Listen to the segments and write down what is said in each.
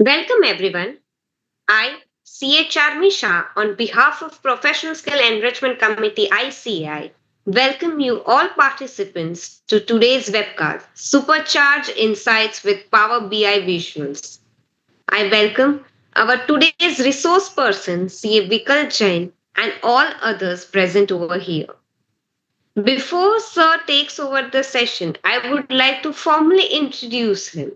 Welcome everyone. I, CHR Misha, on behalf of Professional Skill Enrichment Committee ICI, welcome you all participants to today's webcast, Supercharge Insights with Power BI Visuals. I welcome our today's resource person, CA Vikal Jain, and all others present over here. Before Sir takes over the session, I would like to formally introduce him.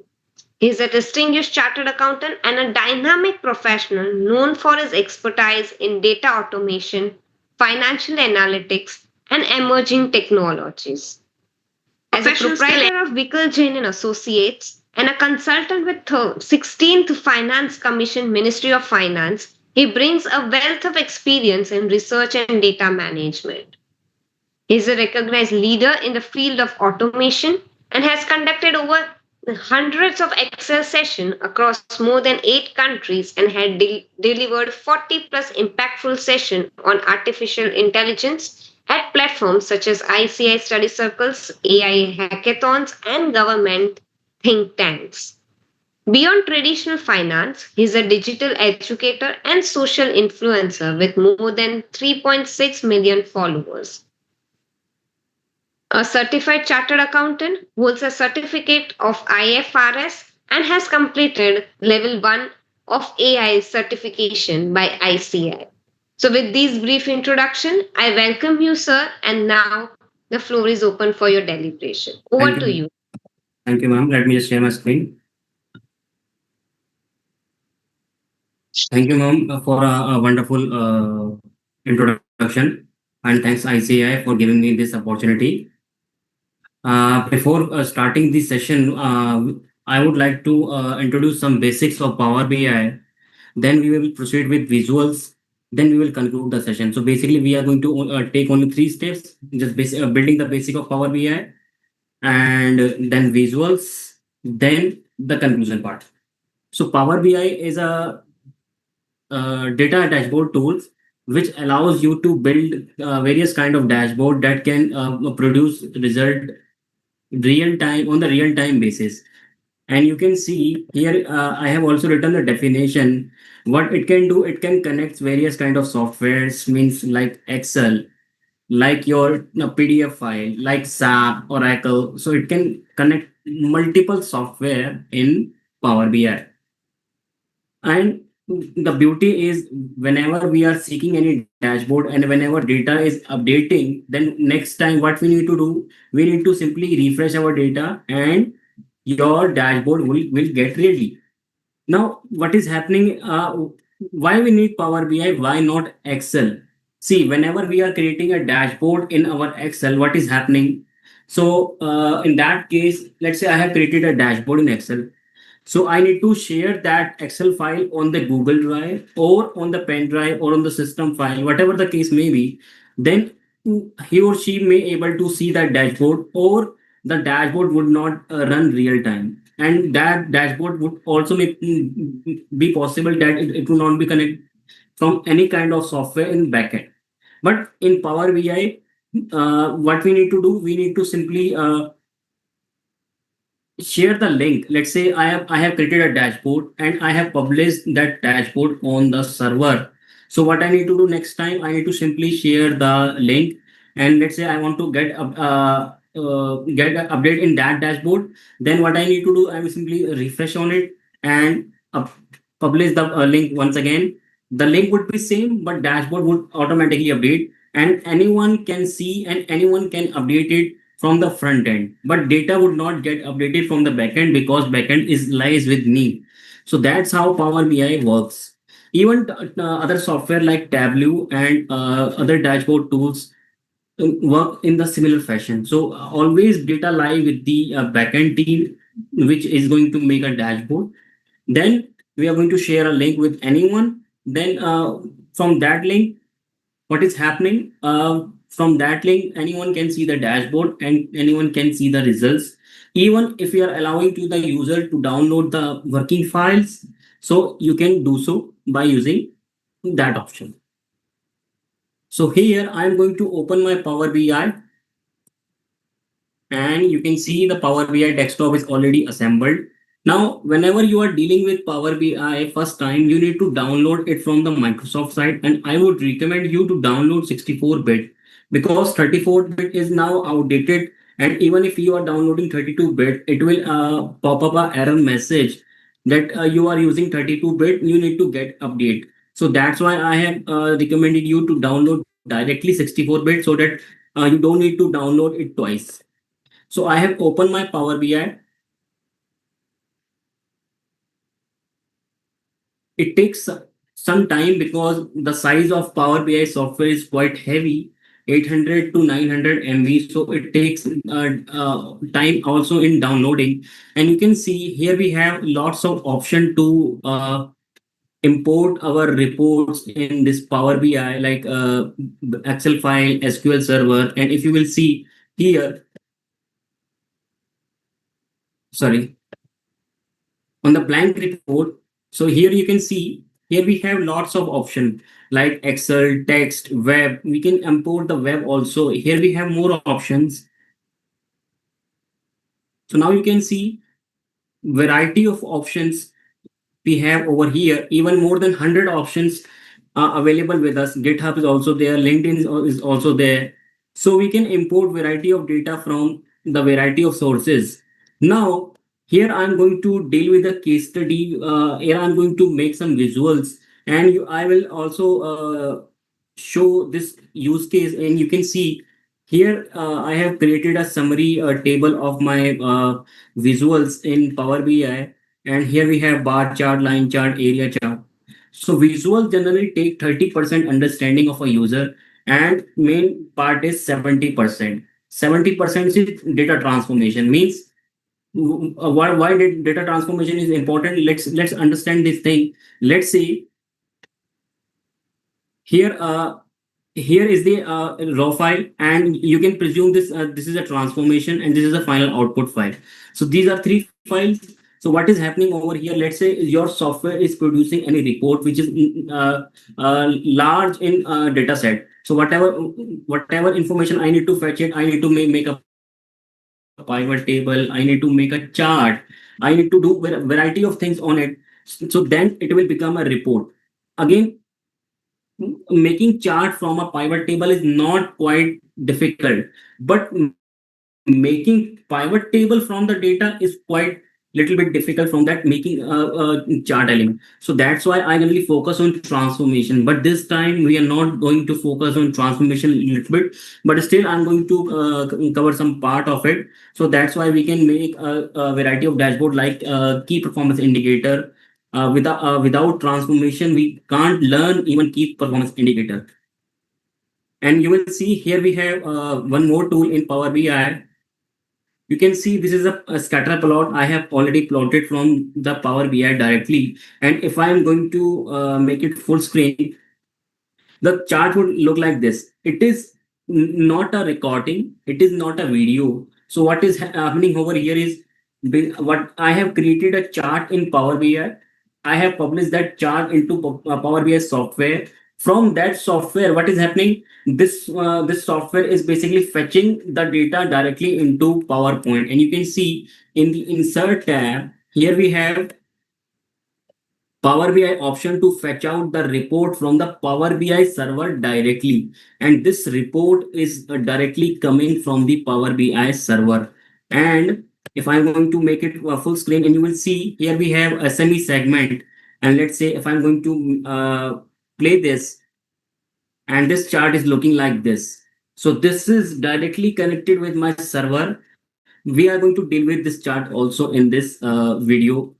He is a distinguished chartered accountant and a dynamic professional known for his expertise in data automation, financial analytics, and emerging technologies. As a proprietor of Vikal Jain and Associates and a consultant with 16th Finance Commission Ministry of Finance, he brings a wealth of experience in research and data management. He is a recognized leader in the field of automation and has conducted over hundreds of Excel sessions across more than 8 countries and had delivered 40 plus impactful sessions on artificial intelligence at platforms such as ICI study circles, AI hackathons, and government think tanks. Beyond traditional finance, he is a digital educator and social influencer with more than 3.6 million followers. A certified chartered accountant holds a certificate of IFRS and has completed level 1 of AI certification by ICI. So with these brief introduction, I welcome you sir and now the floor is open for your deliberation. Over Thank to you. you. Thank you, ma'am. Let me just share my screen. Thank you, ma'am, for a wonderful introduction. And thanks, ICI, for giving me this opportunity. Before starting the session, I would like to introduce some basics of Power BI. Then we will proceed with visuals. Then we will conclude the session. So basically, we are going to take only 3 steps, just building the basic of Power BI, and then visuals, then the conclusion part. So Power BI is a data dashboard tools which allows you to build various kind of dashboard that can produce result real time on the real time basis. And you can see here, I have also written the definition. What it can do, it can connect various kind of softwares, means like Excel, like your PDF file, like SAP, Oracle. So it can connect multiple software in Power BI. And the beauty is, whenever we are seeking any dashboard and whenever data is updating, then next time what we need to do, we need to simply refresh our data and your dashboard will get ready. Now, what is happening? Why we need Power BI? Why not Excel? See, whenever we are creating a dashboard in our Excel, what is happening? So, in that case, let's say I have created a dashboard in Excel. So I need to share that Excel file on the Google Drive or on the pen drive or on the system file, whatever the case may be. Then he or she may able to see that dashboard, or the dashboard would not run real time. And that dashboard would also be possible that it will not be connected from any kind of software in backend. But in Power BI, what we need to do, we need to simply share the link. Let's say I have created a dashboard and I have published that dashboard on the server. So what I need to do next time, I need to simply share the link. And let's say I want to get an update in that dashboard. Then what I need to do, I will simply refresh on it and publish the link once again. The link would be same, but dashboard would automatically update, and anyone can see and anyone can update it from the front end, but data would not get updated from the backend because backend is lies with me. So that's how Power BI works. Even other software like Tableau and other dashboard tools work in the similar fashion. So always data lie with the backend team, which is going to make a dashboard. Then we are going to share a link with anyone. Then from that link, what is happening, from that link anyone can see the dashboard and anyone can see the results, even if you are allowing to the user to download the working files. So you can do so by using that option. So here I am going to open my Power BI, and you can see the Power BI desktop is already assembled. Now, whenever you are dealing with Power BI first time, you need to download it from the Microsoft site, and I would recommend you to download 64-bit because 34-bit is now outdated. And even if you are downloading 32-bit, it will pop up a error message that you are using 32-bit. You need to get update. So that's why I have recommended you to download directly 64-bit so that you don't need to download it twice. So I have opened my Power BI. It takes some time because the size of Power BI software is quite heavy, 800 to 900 MB. So it takes time also in downloading. And you can see here we have lots of option to import our reports in this Power BI, like Excel file, SQL Server. And if you will see here, sorry, on the blank report. So here you can see, here we have lots of options like Excel, text, web. We can import the web also. Here we have more options. So now you can see variety of options we have over here, even more than 100 options are available with us. GitHub is also there, LinkedIn is also there. So we can import variety of data from the variety of sources. Now, here I'm going to deal with a case study. Here I'm going to make some visuals, and I will also show this use case. And you can see here I have created a summary table of my visuals in Power BI. And here we have bar chart, line chart, area chart. So visual generally take 30% understanding of a user, and main part is 70%. 70% is data transformation. Means why data transformation is important. Let's understand this thing. Let's say here here is the raw file, and you can presume this is a transformation and this is a final output file. So these are three files. So what is happening over here, let's say your software is producing any report which is large in data set. So whatever information I need to fetch it, I need to make a pivot table, I need to make a chart, I need to do variety of things on it. So then it will become a report. Again, making chart from a pivot table is not quite difficult, but making pivot table from the data is quite little bit difficult from that, making chart element. So that's why I generally focus on transformation, but this time we are not going to focus on transformation a little bit, but still I'm going to cover some part of it. So that's why we can make a variety of dashboard like key performance indicator. Without transformation, we can't learn even key performance indicator. And you will see here we have one more tool in Power BI. You can see this is a scatter plot. I have already plotted from the Power BI directly. And if I am going to make it full screen, the chart would look like this. It is not a recording, it is not a video. So what is happening over here is what I have created a chart in Power BI. I have published that chart into Power BI software. From that software, what is happening? This software is basically fetching the data directly into PowerPoint, and you can see in the Insert tab here we have Power BI option to fetch out the report from the Power BI server directly. And this report is directly coming from the Power BI server. And if I'm going to make it full screen, and you will see here we have SME segment. And let's say if I'm going to play this, and this chart is looking like this. So this is directly connected with my server. We are going to deal with this chart also in this video.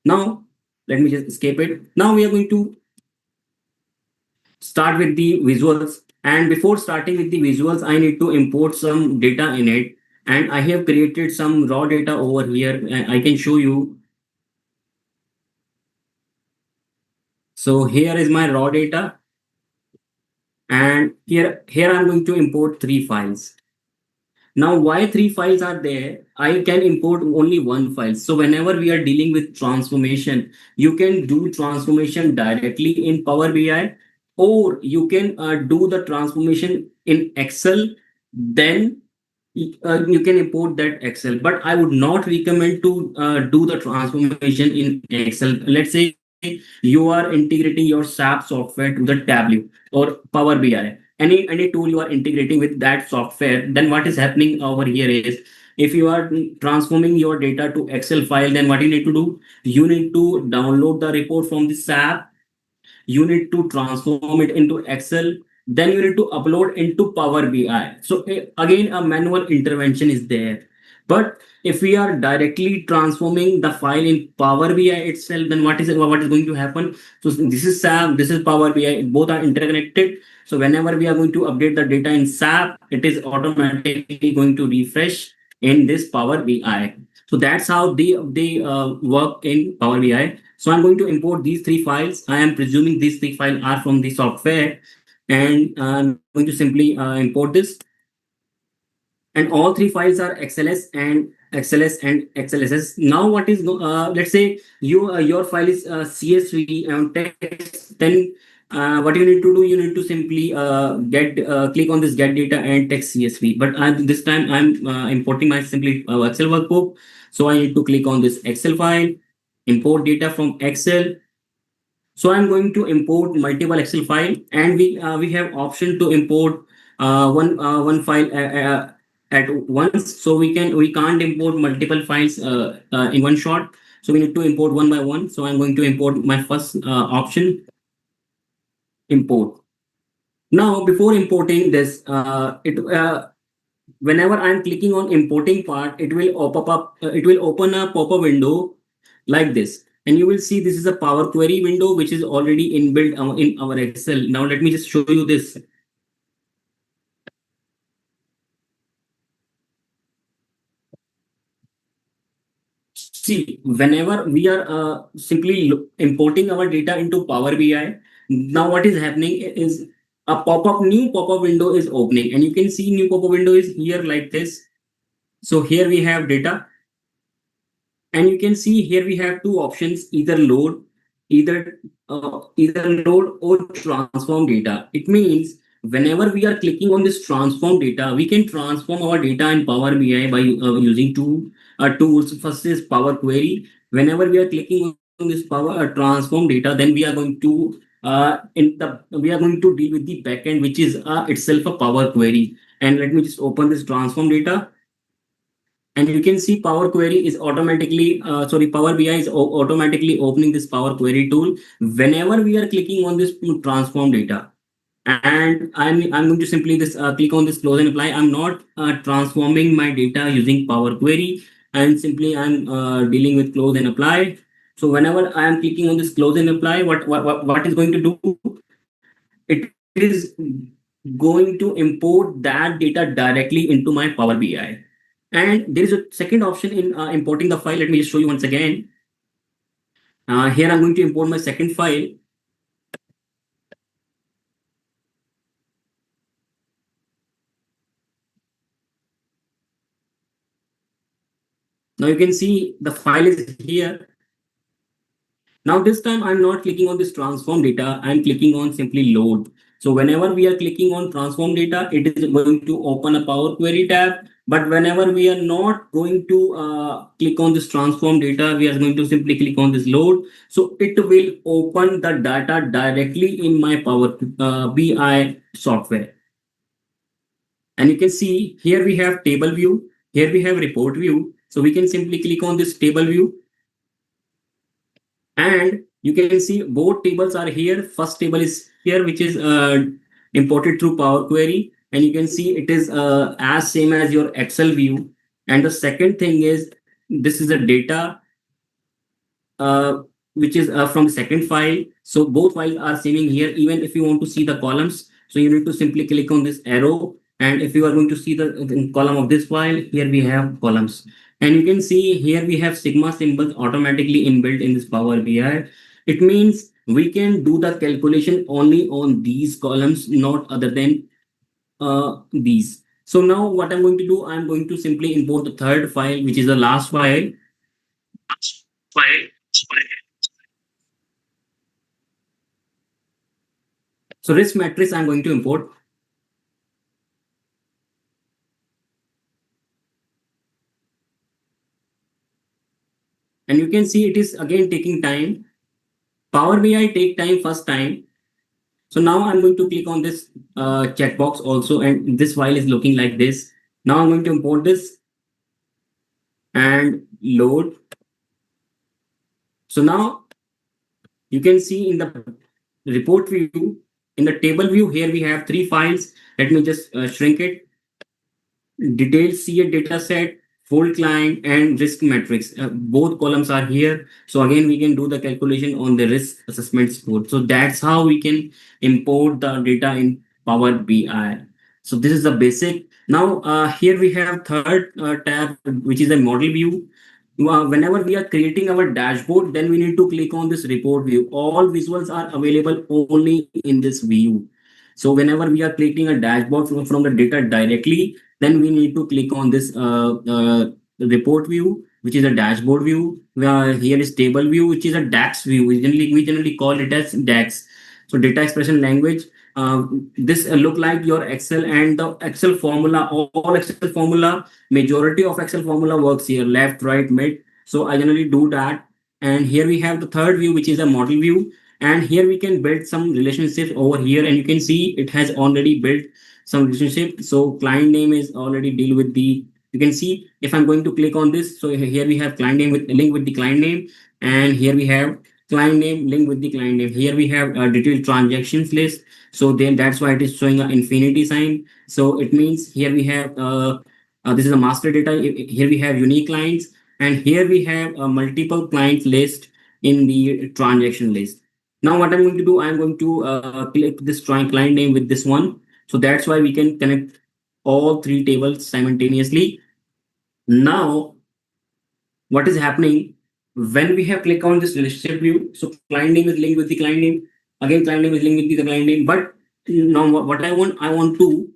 Now, let me just escape it. Now we are going to start with the visuals. And before starting with the visuals, I need to import some data in it. And I have created some raw data over here. And I can show you. So here is my raw data. And here I'm going to import three files. Now, why three files are there? I can import only one file. So whenever we are dealing with transformation, you can do transformation directly in Power BI, or you can do the transformation in Excel. Then you can import that Excel, but I would not recommend to do the transformation in Excel. Let's say you are integrating your SAP software to the Tableau or Power BI, any tool you are integrating with that software. Then what is happening over here is, if you are transforming your data to Excel file, then what you need to do, you need to download the report from the SAP, you need to transform it into Excel, then you need to upload into Power BI. So again, a manual intervention is there. But if we are directly transforming the file in Power BI itself, then what is going to happen? So this is SAP, this is Power BI, both are interconnected. So whenever we are going to update the data in SAP, it is automatically going to refresh in this Power BI. So that's how they work in Power BI. So I'm going to import these three files. I am presuming these three files are from the software, and I'm going to simply import this. And all three files are XLS and XLS and XLSS. Now, let's say your file is CSV and text. Then what you need to do, you need to simply get click on this get data and text CSV. But this time I'm importing my simply Excel workbook. So I need to click on this Excel file, import data from Excel. So I'm going to import multiple Excel file, and we have option to import one file at once. So we can't import multiple files in one shot. So we need to import one by one. So I'm going to import my first option, import. Now before importing this, it whenever I'm clicking on importing part, it will open a pop-up window like this. And you will see this is a Power Query window, which is already inbuilt in our Excel. Now let me just show you this. See, whenever we are simply importing our data into Power BI, now what is happening is new pop-up window is opening, and you can see new pop-up window is here like this. So here we have data. And you can see here we have two options, either load or transform data. It means whenever we are clicking on this transform data, we can transform our data in Power BI by using two tools. First is Power Query. Whenever we are clicking on this Power transform data, then we are going to deal with the backend, which is itself a Power Query. And let me just open this transform data, and you can see Power Query is Power BI is automatically opening this Power Query tool whenever we are clicking on this transform data. And I'm going to simply this click on this close and apply. I'm not transforming my data using Power Query, and simply I'm dealing with close and apply. So whenever I am clicking on this close and apply, what is going to do? It is going to import that data directly into my Power BI. And there is a second option in importing the file. Let me just show you once again. Here I'm going to import my second file. Now you can see the file is here. Now this time I'm not clicking on this transform data. I'm clicking on simply load. So whenever we are clicking on transform data, it is going to open a Power Query tab. But whenever we are not going to click on this transform data, we are going to simply click on this load. So it will open the data directly in my Power BI software. And you can see here we have table view, here we have report view. So we can simply click on this table view, and you can see both tables are here. First table is here, which is imported through Power Query, and you can see it is as same as your Excel view. And the second thing is, this is a data which is from the second file. So both files are saving here. Even if you want to see the columns, so you need to simply click on this arrow. And if you are going to see the column of this file, here we have columns. And you can see here we have Sigma symbols automatically inbuilt in this Power BI. It means we can do the calculation only on these columns, not other than these. So now what I'm going to do, I'm going to simply import the third file, which is the last file. So risk matrix I'm going to import. and you can see it is again taking time. Power BI take time first time. So now I'm going to click on this checkbox also, and this file is looking like this. Now I'm going to import this and load. So now you can see in the report view, in the table view, here we have three files. Let me just shrink it. Details CA data set, full client, and risk metrics. Both columns are here. So again, we can do the calculation on the risk assessment score. So that's how we can import the data in Power BI. So this is the basic. Now here we have third tab, which is a model view. Whenever we are creating our dashboard, then we need to click on this report view. All visuals are available only in this view. So whenever we are creating a dashboard from the data directly, then we need to click on this report view, which is a dashboard view. Here is table view, which is a DAX view. We generally call it as DAX. So data expression language. This look like your Excel, and the Excel formula, all Excel formula, majority of Excel formula works here, left, right, mid. So I generally do that. And here we have the third view, which is a model view. And here we can build some relationships over here, and you can see it has already built some relationship. So client name is already deal with the, you can see if I'm going to click on this, so here we have client name with link with the client name, and here we have client name link with the client name. Here we have a detailed transactions list. So then that's why it is showing an infinity sign. So it means here we have this is a master data. Here we have unique clients, and here we have a multiple clients list in the transaction list. Now what I'm going to do, I'm going to click this client name with this one. So that's why we can connect all three tables simultaneously. Now, what is happening when we have click on this relationship view? So client name is linked with the client name. Again, client name is linked with the client name. But now what I want to,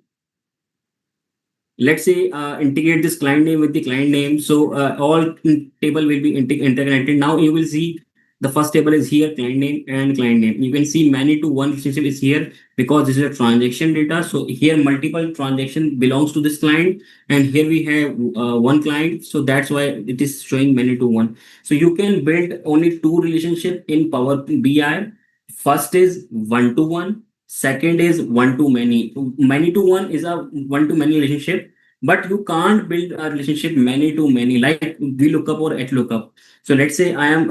let's say, integrate this client name with the client name. So all table will be interconnected. Now you will see the first table is here, client name and client name. You can see many to one relationship is here because this is a transaction data. So here multiple transaction belongs to this client, and here we have one client. So that's why it is showing many to one. So you can build only two relationship in Power BI. First is one to one. Second is one to many. Many to one is a one to many relationship, but you can't build a relationship many to many like VLOOKUP or HLOOKUP. So let's say I am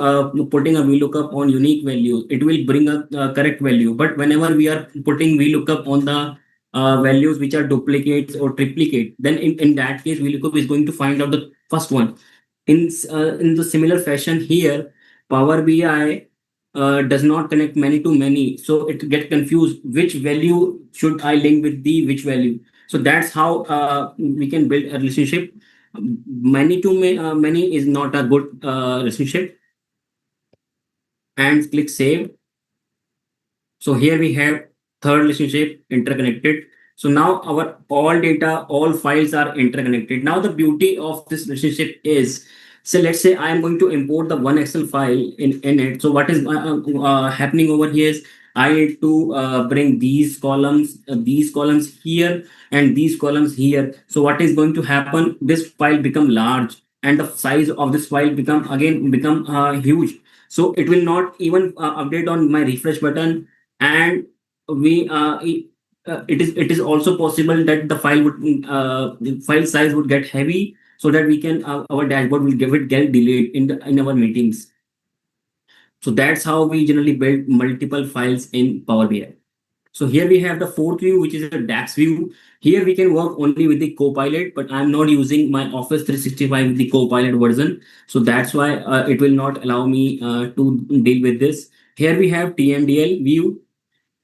putting a VLOOKUP on unique value, it will bring a correct value. But whenever we are putting VLOOKUP on the values which are duplicates or triplicate, then in that case VLOOKUP is going to find out the first one. In the similar fashion here, Power BI does not connect many to many, so it get confused which value should I link with the which value. So that's how we can build a relationship. Many to many is not a good relationship. And click save. So here we have third relationship interconnected. So now our all data, all files are interconnected. Now the beauty of this relationship is, so let's say I am going to import the one Excel file in it. So what is happening over here is I need to bring these columns here and these columns here. So what is going to happen? This file become large, and the size of this file become huge. So it will not even update on my refresh button. And we it is also possible that the file size would get heavy, so that we can our dashboard will get delayed in our meetings. So that's how we generally build multiple files in Power BI. So here we have the fourth view, which is a DAX view. Here we can work only with the Copilot, but I'm not using my Office 365 with the Copilot version. So that's why it will not allow me to deal with this. Here we have TMDL view.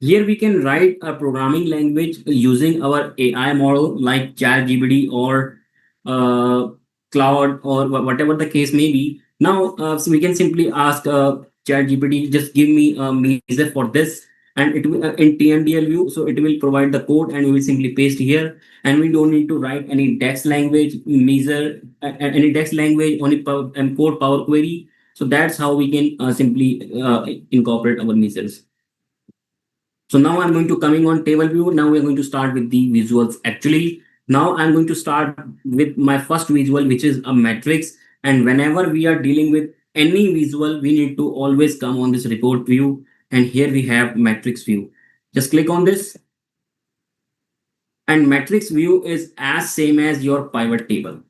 Here we can write a programming language using our AI model like ChatGPT or uh, Cloud or whatever the case may be. Now, so we can simply ask ChatGPT, just give me a measure for this, and it will in TMDL view. So it will provide the code, and we will simply paste here, and we don't need to write any DAX language measure, any DAX language, only and code Power Query. So that's how we can simply incorporate our measures. So now I'm going to coming on table view. Now we're going to start with the visuals. Actually, now I'm going to start with my first visual, which is a matrix. And whenever we are dealing with any visual, we need to always come on this report view, and here we have matrix view. Just click on this, and matrix view is as same as your pivot table.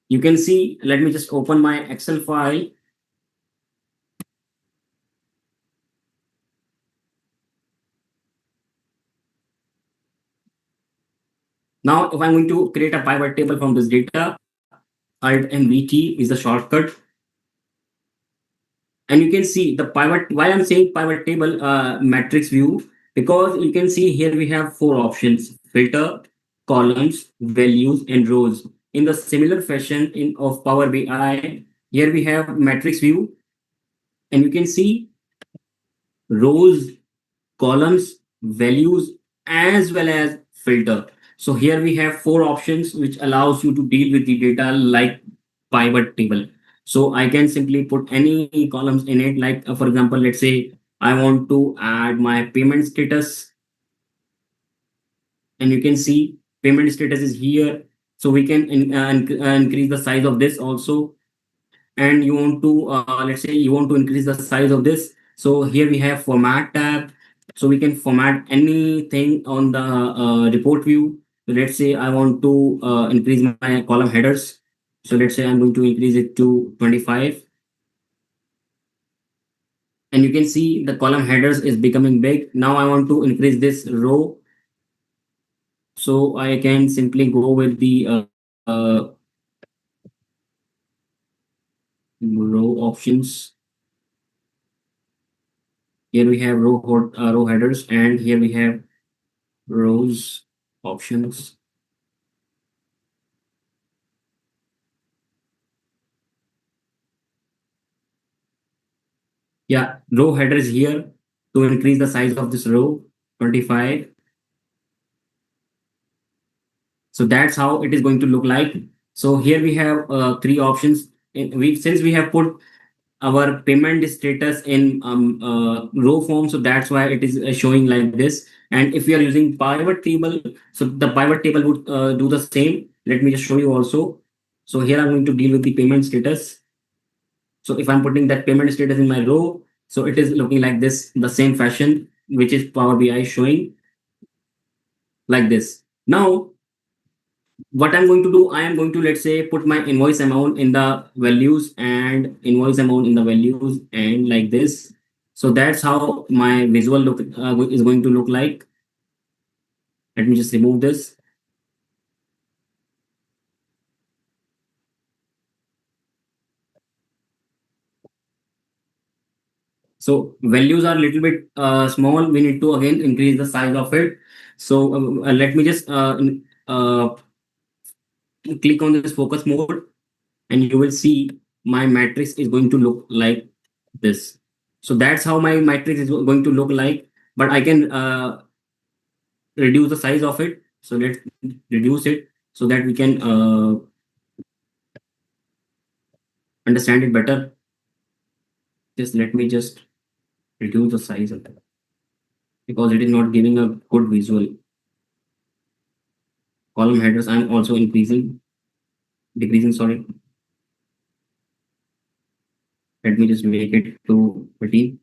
You can see, let me just open my Excel file. Now, if I'm going to create a pivot table from this data, Alt and VT is the shortcut. And you can see the pivot, why I'm saying pivot table matrix view, because you can see here we have four options: filter, columns, values, and rows. In the similar fashion in of Power BI, here we have matrix view, and you can see rows, columns, values, as well as filter. So here we have four options which allows you to deal with the data like pivot table. So I can simply put any columns in it. Like for example, let's say I want to add my payment status, and you can see payment status is here. So we can increase the size of this also. And you want to let's say you want to increase the size of this, so here we have format tab, so we can format anything on the report view. So let's say I want to increase my column headers, so let's say I'm going to increase it to 25, and you can see the column headers is becoming big. Now I want to increase this row, so I can simply go with the row options. Here we have row headers, and here we have rows options. Yeah, row header is here to increase the size of this row 25. So that's how it is going to look like. So here we have three options. Since we have put our payment status in row form, so that's why it is showing like this. And if we are using pivot table, so the pivot table would do the same. Let me just show you also. So here I'm going to deal with the payment status. So if I'm putting that payment status in my row, so it is looking like this, the same fashion, which is Power BI showing like this. Now, what I'm going to do, I am going to, let's say, put my invoice amount in the values and invoice amount in the values and like this. So that's how my visual look is going to look like. Let me just remove this. So values are a little bit small. We need to again increase the size of it. So let me just click on this focus mode, and you will see my matrix is going to look like this. So that's how my matrix is going to look like. But I can reduce the size of it. So let's reduce it so that we can understand it better. Just let me just reduce the size of it because it is not giving a good visual. Column headers I'm also decreasing, sorry. Let me just make it to 13.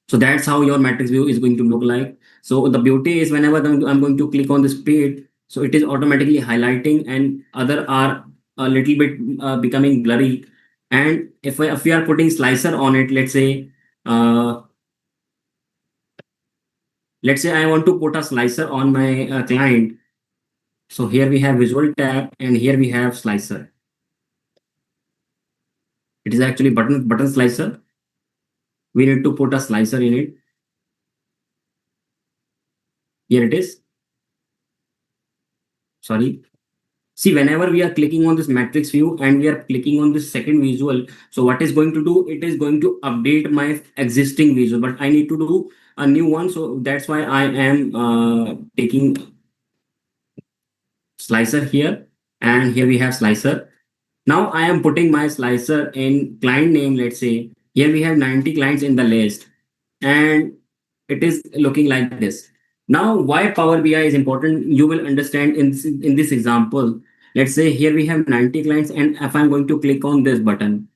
So that's how your matrix view is going to look like. So the beauty is whenever I'm going to click on this page, so it is automatically highlighting, and other are a little bit becoming blurry. And if we are putting slicer on it, uh, let's say I want to put a slicer on my client. So here we have visual tab, and here we have slicer. It is actually button slicer. We need to put a slicer in it. Here it is. Sorry. See, whenever we are clicking on this matrix view and we are clicking on this second visual, so what is going to do? It is going to update my existing visual, but I need to do a new one. So that's why I am taking slicer here, and here we have slicer. Now I am putting my slicer in client name. Let's say here we have 90 clients in the list, and it is looking like this. Now, why Power BI is important, you will understand in this example. Let's say here we have 90 clients, and if I'm going to click on this button,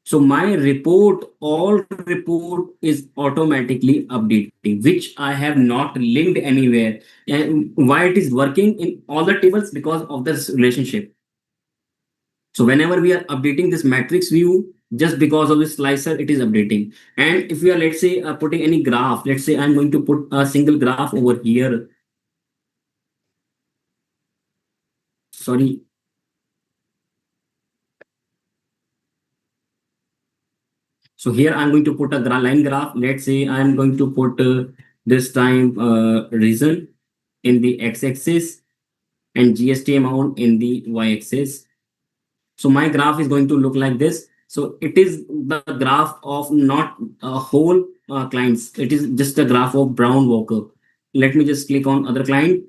So my report, all report is automatically updating, which I have not linked anywhere. And why it is working in all the tables? Because of this relationship. So whenever we are updating this matrix view, just because of this slicer, it is updating. And if we are, let's say, putting any graph, let's say I'm going to put a single graph over here. Sorry. So here I'm going to put a line graph. Let's say I'm going to put this time reason in the x-axis and GST amount in the y-axis. So my graph is going to look like this. So it is the graph of not a whole clients. It is just a graph of Brown Walker. Let me just click on other client,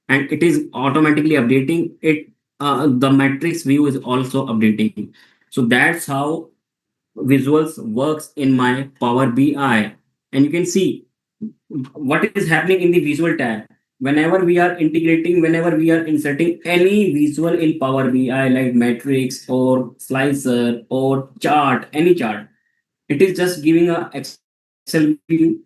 and it is automatically updating it. The matrix view is also updating. So that's how visuals works in my Power BI. And you can see what is happening in the visual tab. Whenever we are integrating, whenever we are inserting any visual in Power BI, like matrix or slicer or chart, any chart, it is just giving a Excel view.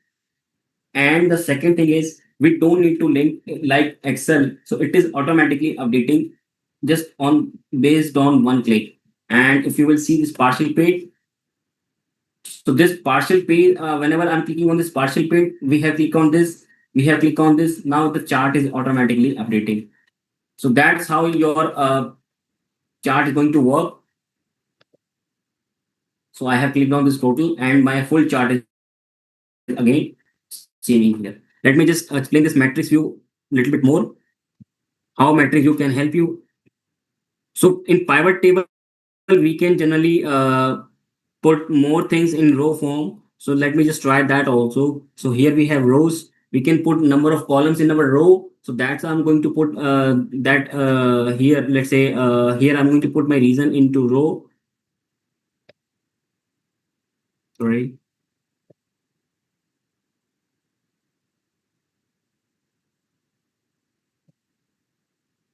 And the second thing is we don't need to link like Excel, so it is automatically updating just on based on one click. And if you will see this partial page, so this partial page, whenever I'm clicking on this partial page, we have click on this, we have click on this. Now the chart is automatically updating. So that's how your chart is going to work. So I have clicked on this total, and my full chart is again seen in here. Let me just explain this matrix view a little bit more. How matrix view can help you. So in pivot table, we can generally put more things in row form. So let me just try that also. So here we have rows. We can put number of columns in our row. So that's I'm going to put that here. Let's say here I'm going to put my reason into row. Sorry.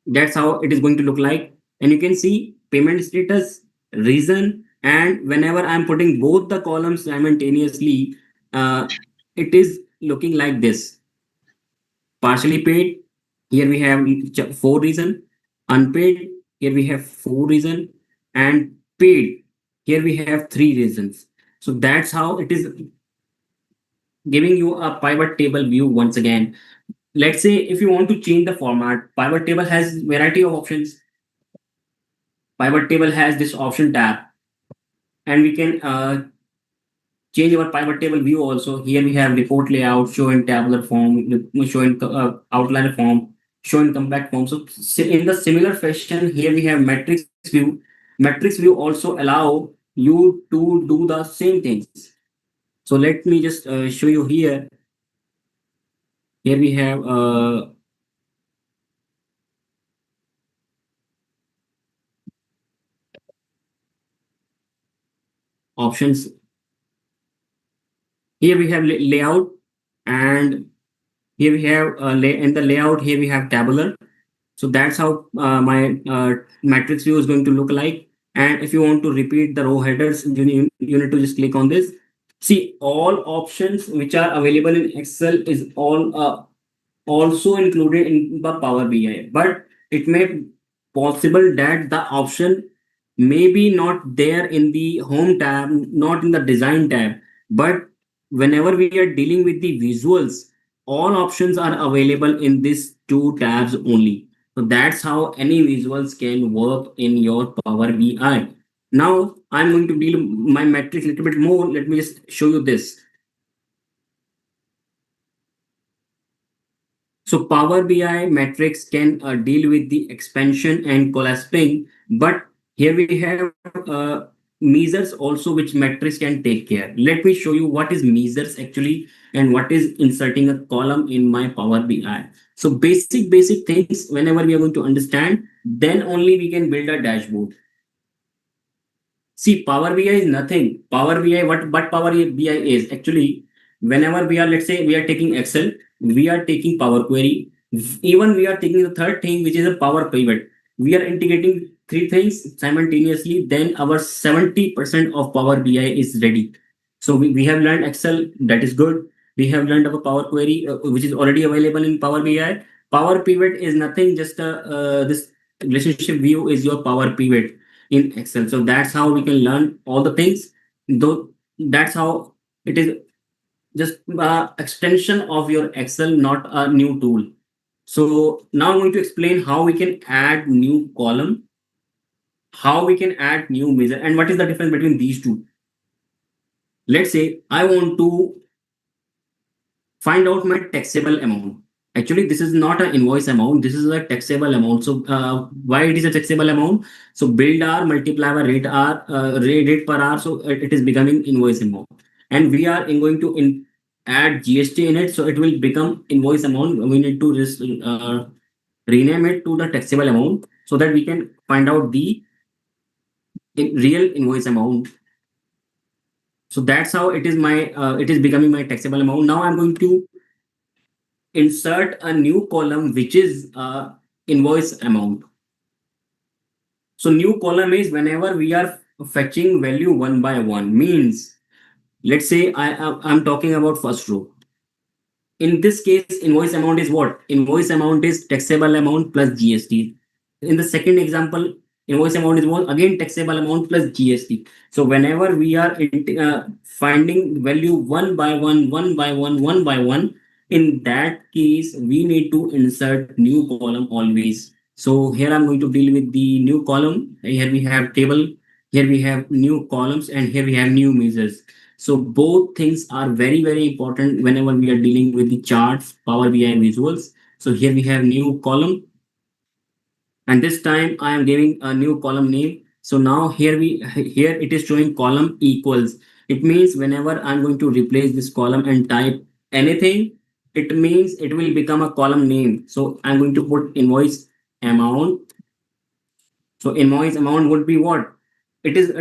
That's how it is going to look like. And you can see payment status, reason, and whenever I'm putting both the columns simultaneously, uh, it is looking like this. Partially paid, here we have four reason. Unpaid, here we have four reason. And paid, here we have three reasons. So that's how it is giving you a pivot table view once again. Let's say if you want to change the format, pivot table has variety of options. Pivot table has this option tab, and we can change our pivot table view also. Here we have report layout, show in tabular form, show in outliner form, show in compact form. So in the similar fashion, here we have matrix view. Matrix view also allow you to do the same things. So let me just show you here. Here we have options. Here we have layout, and here we have in the layout, here we have tabular. So that's how my matrix view is going to look like. And if you want to repeat the row headers, you need to just click on this. See, all options which are available in Excel is all also included in the Power BI, but it may possible that the option may be not there in the home tab, not in the design tab. But whenever we are dealing with the visuals, all options are available in these two tabs only. So that's how any visuals can work in your Power BI. Now I'm going to deal my metrics a little bit more. Let me just show you this. So Power BI metrics can deal with the expansion and collapsing, but here we have measures also which metrics can take care. Let me show you what is measures actually and what is inserting a column in my Power BI. So basic things whenever we are going to understand, then only we can build a dashboard. See, Power BI is nothing. Power BI, what Power BI is actually, whenever we are, let's say, we are taking Excel, we are taking Power Query, even we are taking the third thing, which is a Power Pivot. we are integrating three things simultaneously, then our 70% of Power BI is ready. So we have learned Excel, that is good. We have learned our Power Query, which is already available in Power BI. Power Pivot is nothing, just this relationship view is your Power Pivot in Excel. So that's how we can learn all the things. Though that's how it is, just extension of your Excel, not a new tool. So now I'm going to explain how we can add new column, how we can add new measure, and what is the difference between these two. Let's say I want to find out my taxable amount. Actually, this is not an invoice amount. This is a taxable amount. So why it is a taxable amount? So billed hour multiplied by rate hour, rate per hour. So it is becoming invoice amount. And we are going to add GST in it. So it will become invoice amount. We need to rename it to the taxable amount so that we can find out the real invoice amount. So that's how it is my it is becoming my taxable amount. Now I'm going to insert a new column which is invoice amount. So new column is whenever we are fetching value one by one, means let's say I'm talking about first row. In this case, invoice amount is what? Invoice amount is taxable amount plus GST. In the second example, invoice amount is what? Again taxable amount plus GST. So whenever we are finding value one by one, in that case, we need to insert new column always. So here I'm going to deal with the new column. Here we have table, here we have new columns, and here we have new measures. So both things are very, very important whenever we are dealing with the charts, Power BI visuals. So here we have new column, and this time I am giving a new column name. So now here it is showing column equals. It means whenever I'm going to replace this column and type anything, it means it will become a column name. So I'm going to put invoice amount. So invoice amount would be what? It is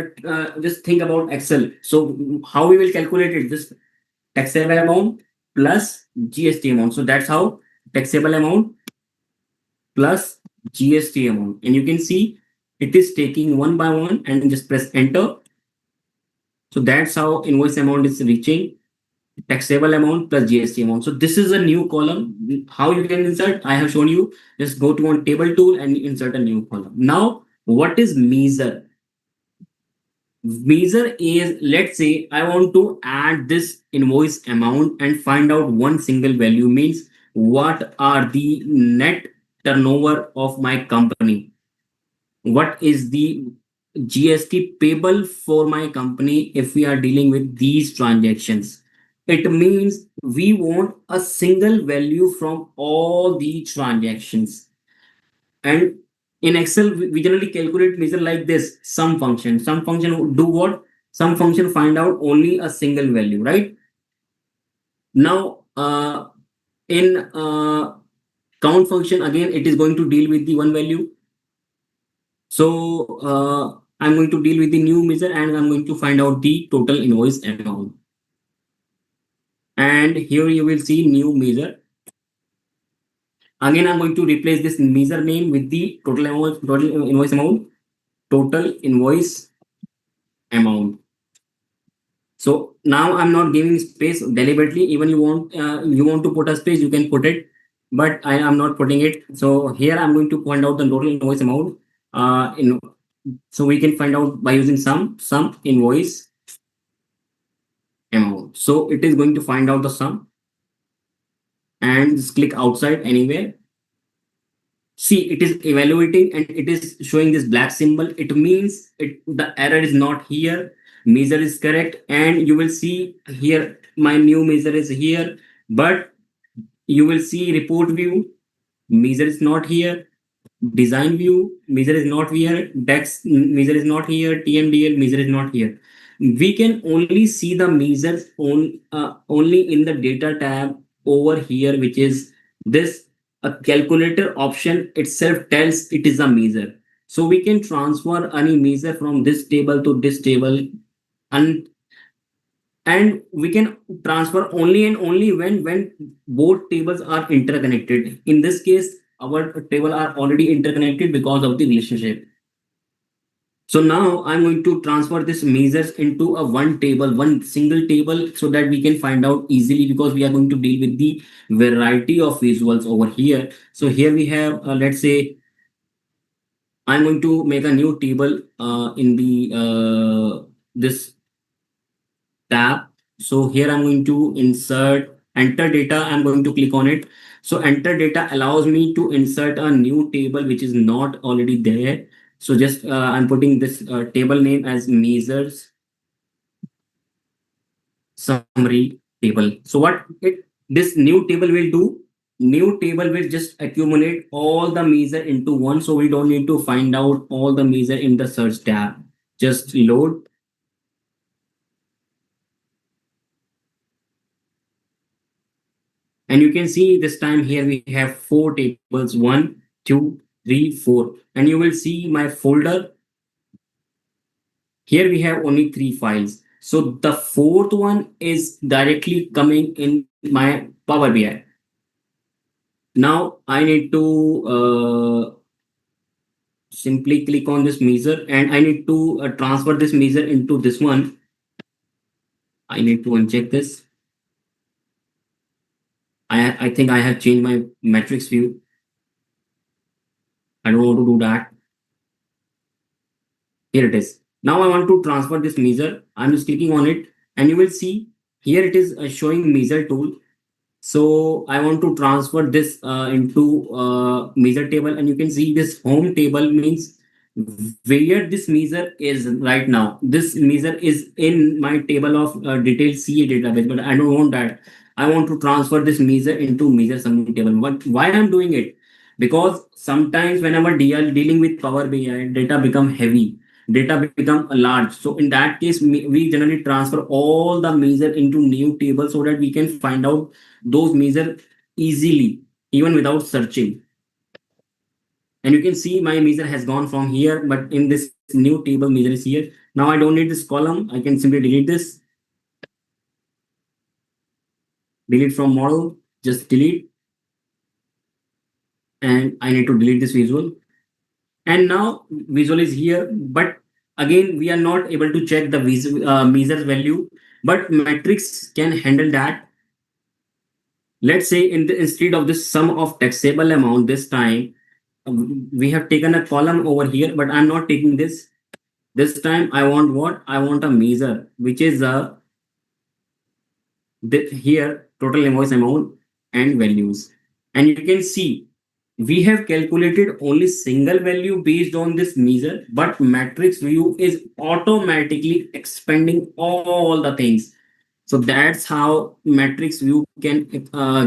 just think about Excel. So how we will calculate it? Just taxable amount plus GST amount. So that's how taxable amount plus GST amount. And you can see it is taking one by one and just press enter. So that's how invoice amount is reaching taxable amount plus GST amount. So this is a new column. How you can insert? I have shown you. Just go to one table tool and insert a new column. Now, what is measure? Measure is, let's say I want to add this invoice amount and find out one single value, means what are the net turnover of my company, what is the GST payable for my company if we are dealing with these transactions. It means we want a single value from all the transactions. And in Excel, we generally calculate measure like this: sum function. Sum function do what? Sum function find out only a single value, right? Now, in count function, again, it is going to deal with the one value. So I'm going to deal with the new measure and I'm going to find out the total invoice amount. And here you will see new measure. Again, I'm going to replace this measure name with the total amount, total invoice amount, total invoice amount. So now I'm not giving space deliberately. Even you want to put a space, you can put it, but I am not putting it. So here I'm going to find out the total invoice amount. In So we can find out by using sum invoice amount. So it is going to find out the sum and just click outside anywhere. See, it is evaluating and it is showing this black symbol. It means the error is not here. Measure is correct, and you will see here my new measure is here, but you will see report view. Measure is not here. Design view measure is not here. Dex measure is not here. TMDL measure is not here. We can only see the measures only in the data tab over here, which is this. A calculator option itself tells it is a measure. So we can transfer any measure from this table to this table, and we can transfer only and only when both tables are interconnected. In this case, our table are already interconnected because of the relationship. So now I'm going to transfer this measures into a one table, one single table, so that we can find out easily, because we are going to deal with the variety of visuals over here. So here we have, let's say, I'm going to make a new table in the this tab. So here I'm going to insert enter data. I'm going to click on it. So enter data allows me to insert a new table which is not already there. So just I'm putting this table name as measures summary table. So what this new table will do? New table will just accumulate all the measure into one, so we don't need to find out all the measure in the search tab. Just load, and you can see this time here we have four tables: one, two, three, four. And you will see my folder. Here we have only three files. So the fourth one is directly coming in my Power BI. Now I need to simply click on this measure, and I need to transfer this measure into this one. I need to uncheck this. I think I have changed my matrix view. I don't want to do that. Here it is. Now I want to transfer this measure. I'm just clicking on it, and you will see here it is showing measure tool. So I want to transfer this into measure table, and you can see this home table means where this measure is right now. This measure is in my table of detailed CA database, but I don't want that. I want to transfer this measure into measure summary table. But why I'm doing it? Because sometimes whenever dealing with Power BI, data become heavy, data become large. So in that case, we generally transfer all the measure into new table so that we can find out those measure easily, even without searching. And you can see my measure has gone from here, but in this new table measure is here. Now I don't need this column. I can simply delete this, delete from model, just delete. And I need to delete this visual. And now visual is here, but again, we are not able to check the measure value, but matrix can handle that. Let's say instead of this sum of taxable amount, this time we have taken a column over here, but I'm not taking this. This time I want what? I want a measure, which is here total invoice amount and values. And you can see we have calculated only single value based on this measure, but matrix view is automatically expanding all the things. So that's how matrix view can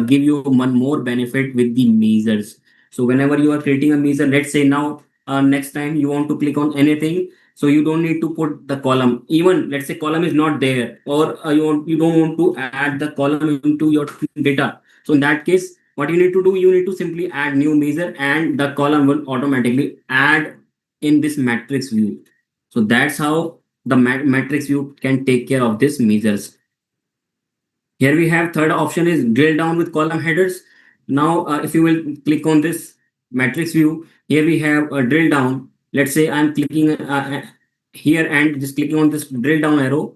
give you one more benefit with the measures. So whenever you are creating a measure, let's say now next time you want to click on anything, so you don't need to put the column. Even let's say column is not there, or you don't want to add the column into your data. So in that case, what you need to do, you need to simply add new measure, and the column will automatically add in this matrix view. So that's how the matrix view can take care of this measures. Here we have third option is drill down with column headers. Now, if you will click on this matrix view, here we have a drill down. Let's say I'm clicking here and just clicking on this drill down arrow.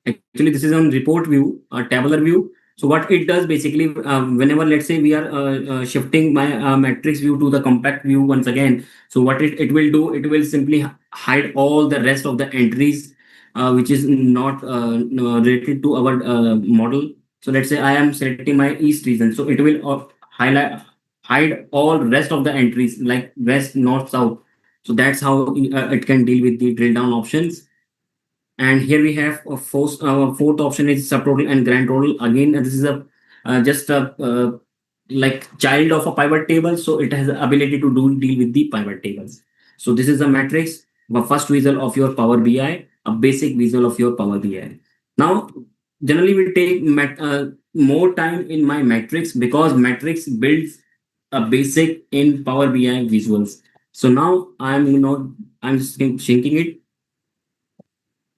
Actually, this is on report view, tabular view. So what it does basically, whenever let's say we are shifting my matrix view to the compact view once again. So what it will do, it will simply hide all the rest of the entries which is not related to our model. So let's say I am selecting my east region. So it will hide all rest of the entries like west, north, south. So that's how it can deal with the drill down options. And here we have a fourth option is subtotal and grand total. Again, this is a just a like child of a pivot table, so it has the ability to deal with the pivot tables. So this is a matrix, the first visual of your Power BI, a basic visual of your Power BI. Now, generally will take more time in my matrix, because matrix builds a basic in Power BI visuals. So now I'm just shrinking it.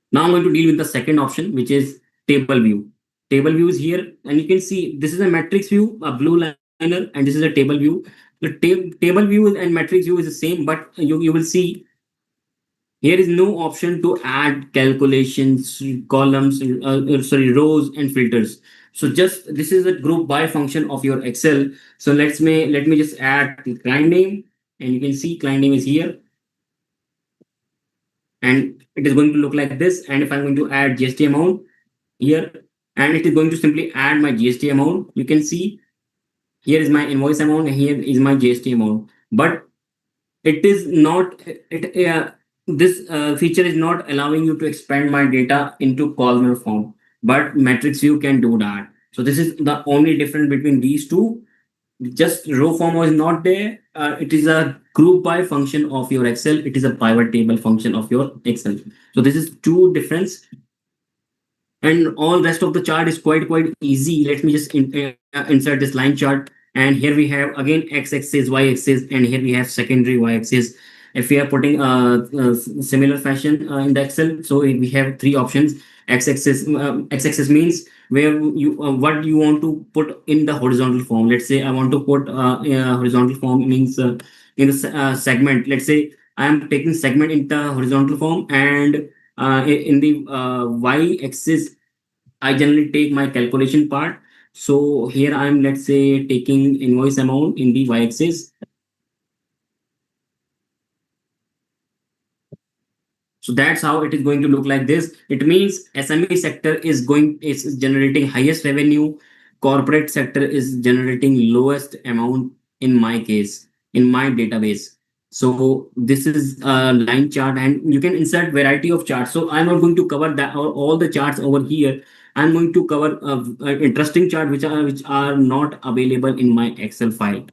Now I'm going to deal with the second option, which is table view. table view is here, and you can see this is a matrix view, a blue liner, and this is a table view. The table view and matrix view is the same, but you will see here is no option to add calculations, columns, sorry, rows and filters. So just this is a group by function of your Excel. So let me just add the client name, and you can see client name is here, and it is going to look like this. And if I'm going to add GST amount here, and it is going to simply add my GST amount, you can see here is my invoice amount and here is my GST amount. But it is not it this feature is not allowing you to expand my data into columnar form, but matrix view can do that. So this is the only difference between these two. Just row form was not there. It is a group by function of your Excel. It is a pivot table function of your Excel. So this is two difference, and all rest of the chart is quite easy. Let me just insert this line chart, and here we have again x-axis, y-axis, and here we have secondary y-axis. If we are putting similar fashion in the Excel, so we have three options. X-axis means where you what you want to put in the horizontal form. Let's say I want to put horizontal form means in the segment. Let's say I am taking segment in the horizontal form, and in the y-axis I generally take my calculation part. So here I'm, let's say, taking invoice amount in the y-axis. So that's how it is going to look like this. It means SME sector is generating highest revenue. Corporate sector is generating lowest amount in my case, in my database. So this is a line chart, and you can insert variety of charts. So I'm not going to cover that or all the charts over here. I'm going to cover interesting chart which are not available in my Excel file.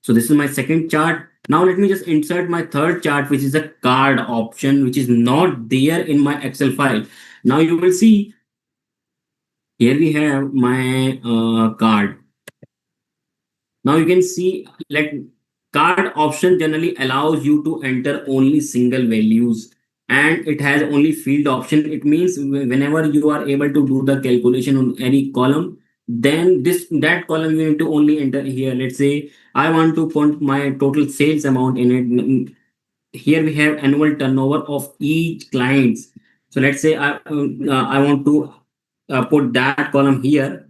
So this is my second chart. Now let me just insert my third chart, which is a card option, which is not there in my Excel file. Now you will see here we have my card. Now you can see like card option generally allows you to enter only single values, and it has only field option. It means whenever you are able to do the calculation on any column, then this that column you need to only enter here. Let's say I want to put my total sales amount in it. Here we have annual turnover of each clients. So let's say I want to put that column here.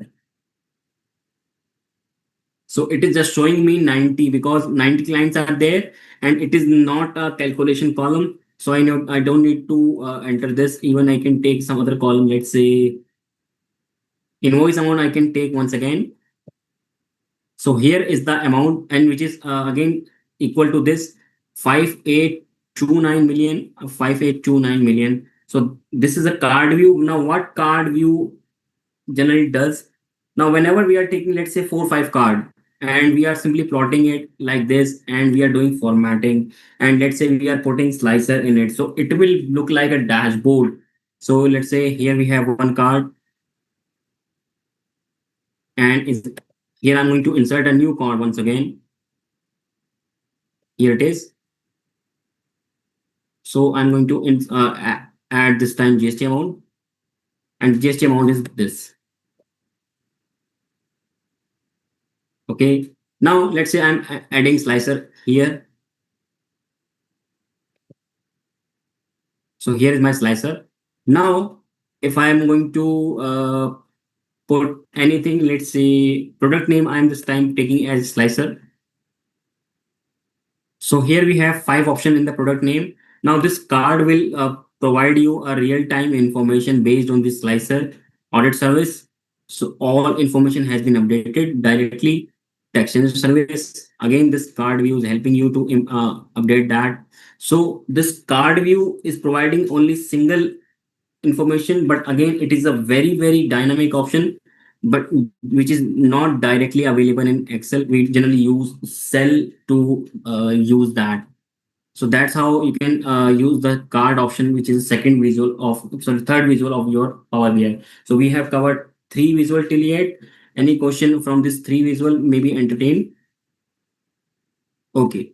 So it is just showing me 90 because 90 clients are there, and it is not a calculation column. So I know I don't need to enter this. Even I can take some other column. Let's say invoice amount I can take once again. So here is the amount, and which is again equal to this 5829 million, 5829 million. So this is a card view. Now what card view generally does? Now whenever we are taking, let's say, 4 5 card, and we are simply plotting it like this, and we are doing formatting, and let's say we are putting slicer in it, so it will look like a dashboard. So let's say here we have one card, and is here I'm going to insert a new card once again. Here it is. So I'm going to add this time GST amount, and GST amount is this. Okay. Now let's say I'm adding slicer here. So here is my slicer. Now, if I am going to put anything, let's say product name, I'm this time taking as slicer. So here we have 5 options in the product name. Now this card will provide you a real-time information based on this slicer audit service. So all information has been updated directly. The exchange service. Again, this card view is helping you to update that. So this card view is providing only single information, but again it is a very dynamic option, but which is not directly available in Excel. We generally use cell to use that. So that's how you can use the card option, which is second visual of, sorry, third visual of your Power BI. So we have covered three visual till yet. Any question from this three visual may be entertained? Okay,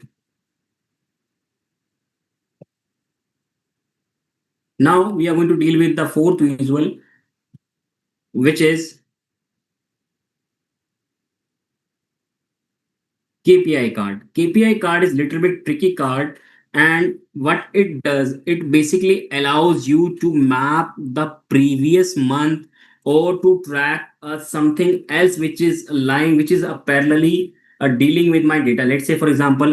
now we are going to deal with the fourth visual. which is KPI card. KPI card is little bit tricky card, and what it does, it basically allows you to map the previous month or to track something else which is line, which is parallelly dealing with my data. Let's say, for example,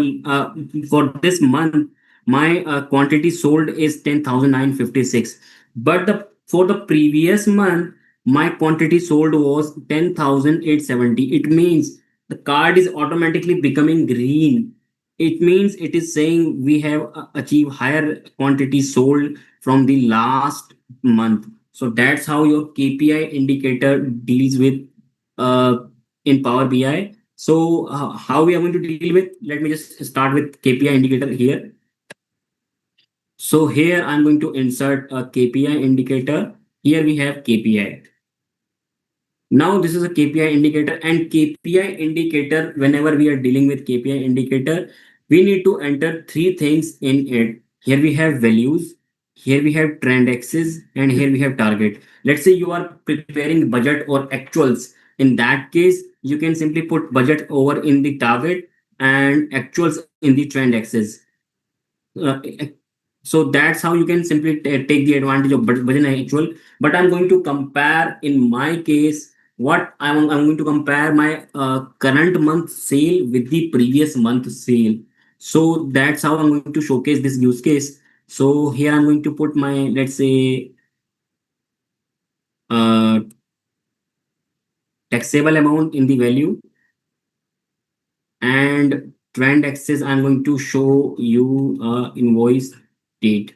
for this month, my quantity sold is 10,956, but the for the previous month, my quantity sold was 10,870. It means the card is automatically becoming green. It means it is saying we have achieved higher quantity sold from the last month. So that's how your KPI indicator deals with uh, in Power BI. So how we are going to deal with? Let me just start with KPI indicator here. So here I'm going to insert a KPI indicator. Here we have KPI. Now this is a KPI indicator, and KPI indicator, whenever we are dealing with KPI indicator, we need to enter three things in it. Here we have values, here we have trend axis, and here we have target. Let's say you are preparing budget or actuals. In that case, you can simply put budget over in the target and actuals in the trend axis. uh, so that's how you can simply take the advantage of budget and actual. But I'm going to compare, in my case, what I'm going to compare my current month sale with the previous month sale. So that's how I'm going to showcase this use case. So here I'm going to put my, let's say, uh, taxable amount in the value, and trend axis I'm going to show you invoice date.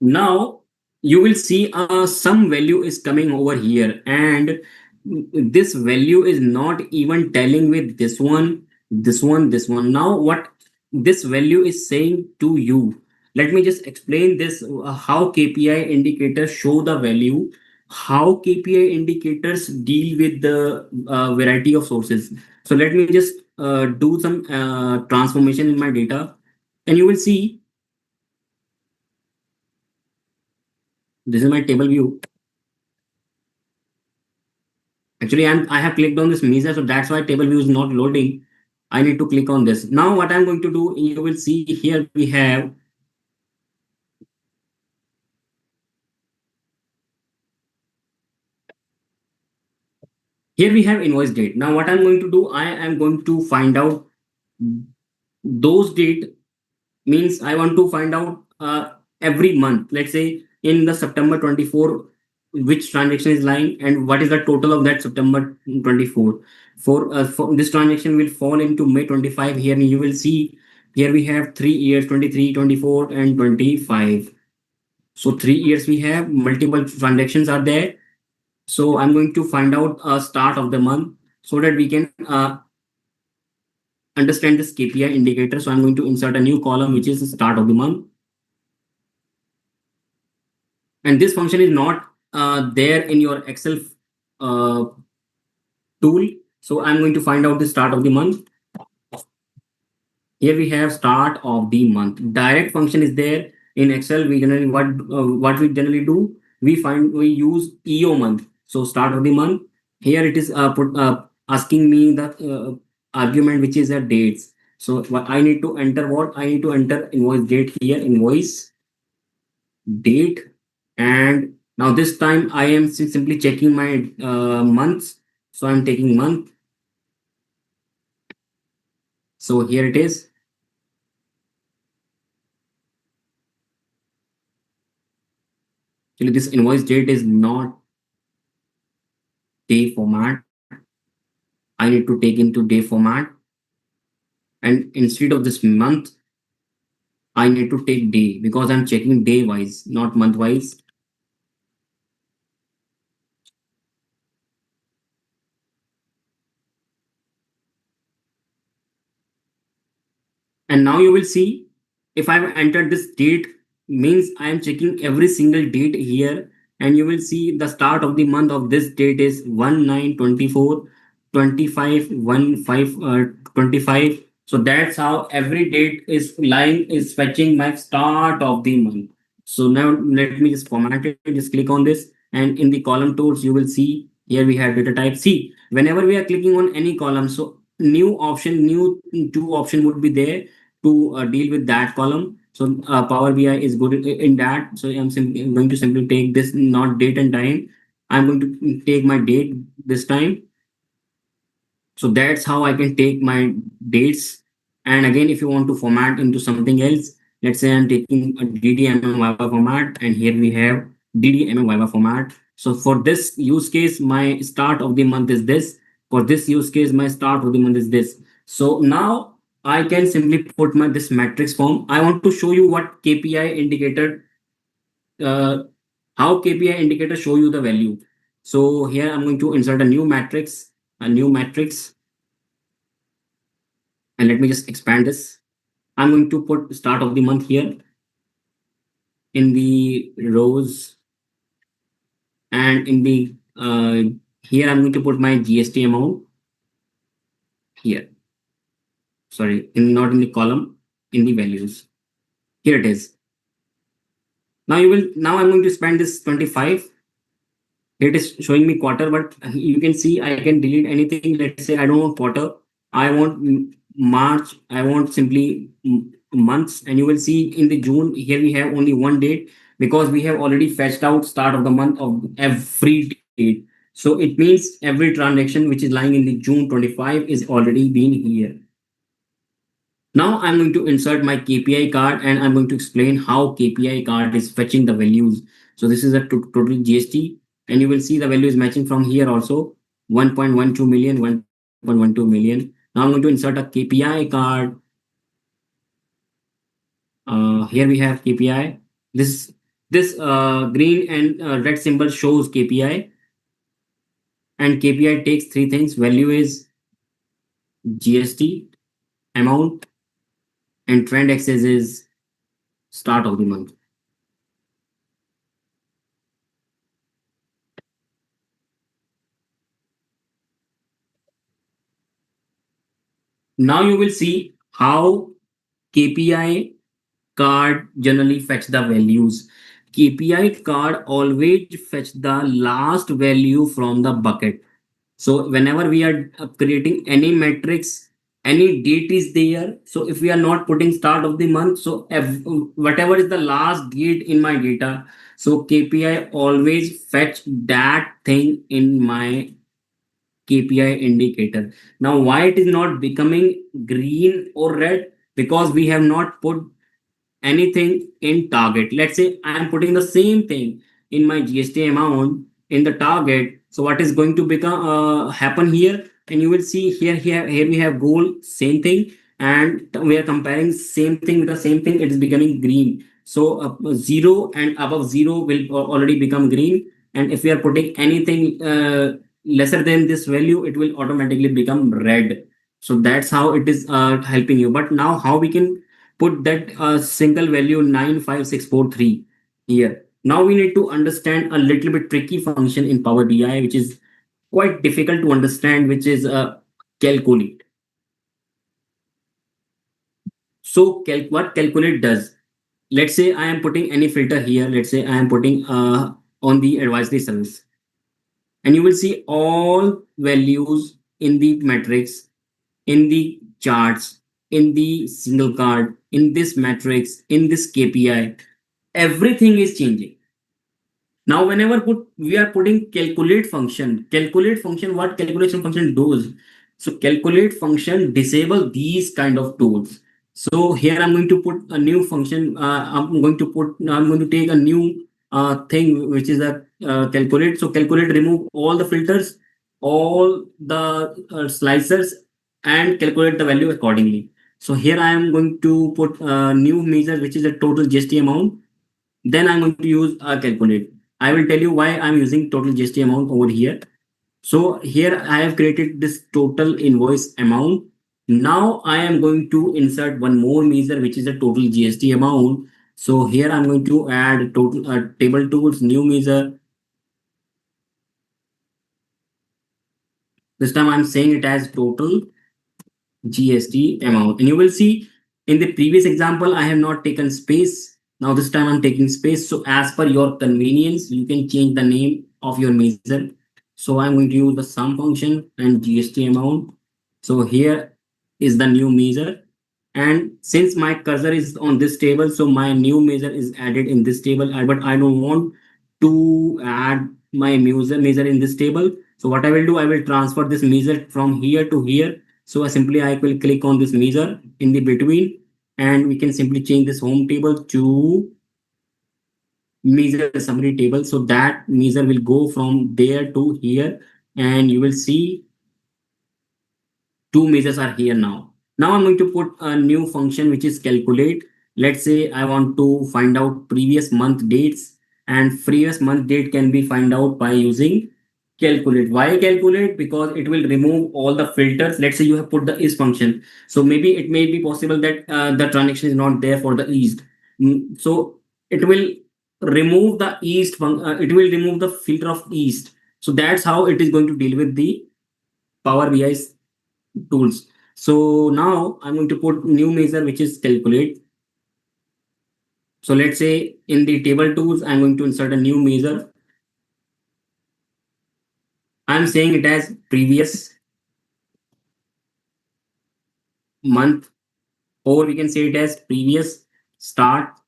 Now you will see some value is coming over here, and this value is not even telling with this one, this one, this one. Now what this value is saying to you, let me just explain this, how KPI indicators show the value, how KPI indicators deal with the variety of sources. So let me just do some transformation in my data, and you will see this is my table view. Actually, I have clicked on this Mesa, so that's why table view is not loading. I need to click on this. Now, what I'm going to do, you will see here we have, here we have invoice date. Now, what I'm going to do, I am going to find out those date, means I want to find out every month. Let's say in the September 24, which transaction is lying and what is the total of that September 24. For this transaction will fall into May 25. Here you will see here we have 3 years, 23, 24, and 25. So 3 years we have multiple transactions are there. So I'm going to find out a start of the month so that we can understand this KPI indicator. So I'm going to insert a new column which is the start of the month. And this function is not there in your Excel uh, tool. So I'm going to find out the start of the month. Here we have start of the month. Direct function is there in Excel. We generally what we generally do, we use EO month. So start of the month. Here it is asking me the argument which is the dates. So what I need to enter, what I need to enter invoice date here, invoice date. And now this time I am simply checking my months. So I'm taking month. So here it is. Actually, this invoice date is not day format. I need to take into day format. And instead of this month, I need to take day because I'm checking day wise, not month wise. And now you will see if I've entered this date, means I am checking every single date here. And you will see the start of the month of this date is 1/9/24, 25 1/5 25. So that's how every date is line is fetching my start of the month. So now let me just format it. Just click on this, and in the column tools, you will see here we have data type. See, whenever we are clicking on any column, so new option, new two option would be there to deal with that column. So Power BI is good in that. So I'm going to simply take this, not date and time. I'm going to take my date this time. So that's how I can take my dates. And again, if you want to format into something else, let's say I'm taking a DDMM Viva format, and here we have DDMM Viva format. So for this use case, my start of the month is this. For this use case, my start of the month is this. So now I can simply put my this matrix form. I want to show you what KPI indicator, uh, how KPI indicator show you the value. So here I'm going to insert a new matrix, and let me just expand this. I'm going to put start of the month here in the rows, and in the here I'm going to put my GST amount here. Sorry, in not in the column, in the values. Here it is. Now I'm going to spend this 25. It is showing me quarter, but you can see I can delete anything. Let's say I don't want quarter. I want March. I want simply months. And you will see in the June, here we have only one date because we have already fetched out start of the month of every date. So it means every transaction which is lying in the June 25 is already been here. Now I'm going to insert my KPI card, and I'm going to explain how KPI card is fetching the values. So this is a total GST, and you will see the value is matching from here also, 1.12 million, 1.12 million. Now I'm going to insert a KPI card. Here we have KPI. This green and red symbol shows KPI, and KPI takes three things. Value is GST, amount, and trend axis is start of the month. Now you will see how KPI card generally fetch the values. KPI card always fetch the last value from the bucket. So whenever we are creating any metrics, any date is there. So if we are not putting start of the month, so whatever is the last date in my data, so KPI always fetch that thing in my KPI indicator. Now, why it is not becoming green or red? Because we have not put anything in target. Let's say I am putting the same thing in my GST amount in the target. So what is going to become happen here? And you will see here we have goal, same thing, and we are comparing same thing with the same thing. It is becoming green. So zero and above zero will already become green. And if we are putting anything lesser than this value, it will automatically become red. So that's how it is helping you. But now how we can put that single value 95643 here. Now we need to understand a little bit tricky function in Power BI, which is quite difficult to understand, which is calculate. So what calculate does? Let's say I am putting any filter here. Let's say I am putting on the advisory service, and you will see all values in the matrix, in the charts, in the single card, in this matrix, in this KPI. Everything is changing. Now whenever we are putting calculate function, what calculation function does? So calculate function disable these kind of tools. So here I'm going to put a new function. I'm going to take a new thing, which is a calculate. So calculate remove all the filters, all the slicers, and calculate the value accordingly. So here I am going to put a new measure, which is a total GST amount. Then I'm going to use a calculate. I will tell you why I'm using total GST amount over here. So here I have created this total invoice amount. Now I am going to insert one more measure, which is a total GST amount. So here I'm going to add total table tools, new measure. This time I'm saying it as total GST amount. And you will see in the previous example, I have not taken space. Now this time I'm taking space. So as per your convenience, you can change the name of your measure. So I'm going to use the sum function and GST amount. So here is the new measure. And since my cursor is on this table, so my new measure is added in this table. But I don't want to add my measure in this table. So what I will do, I will transfer this measure from here to here. So I will click on this measure in the between, and we can simply change this home table to measure summary table. So that measure will go from there to here, and you will see two measures are here now. Now I'm going to put a new function which is calculate. Let's say I want to find out previous month dates, and previous month date can be find out by using calculate. Why calculate? Because it will remove all the filters. Let's say you have put the is function. So maybe it may be possible that the transaction is not there for the east. So it will remove the it will remove the filter of east. So that's how it is going to deal with the Power BI tools. So now I'm going to put new measure which is calculate. So let's say in the table tools, I'm going to insert a new measure. I'm saying it as previous month, or we can say it as previous start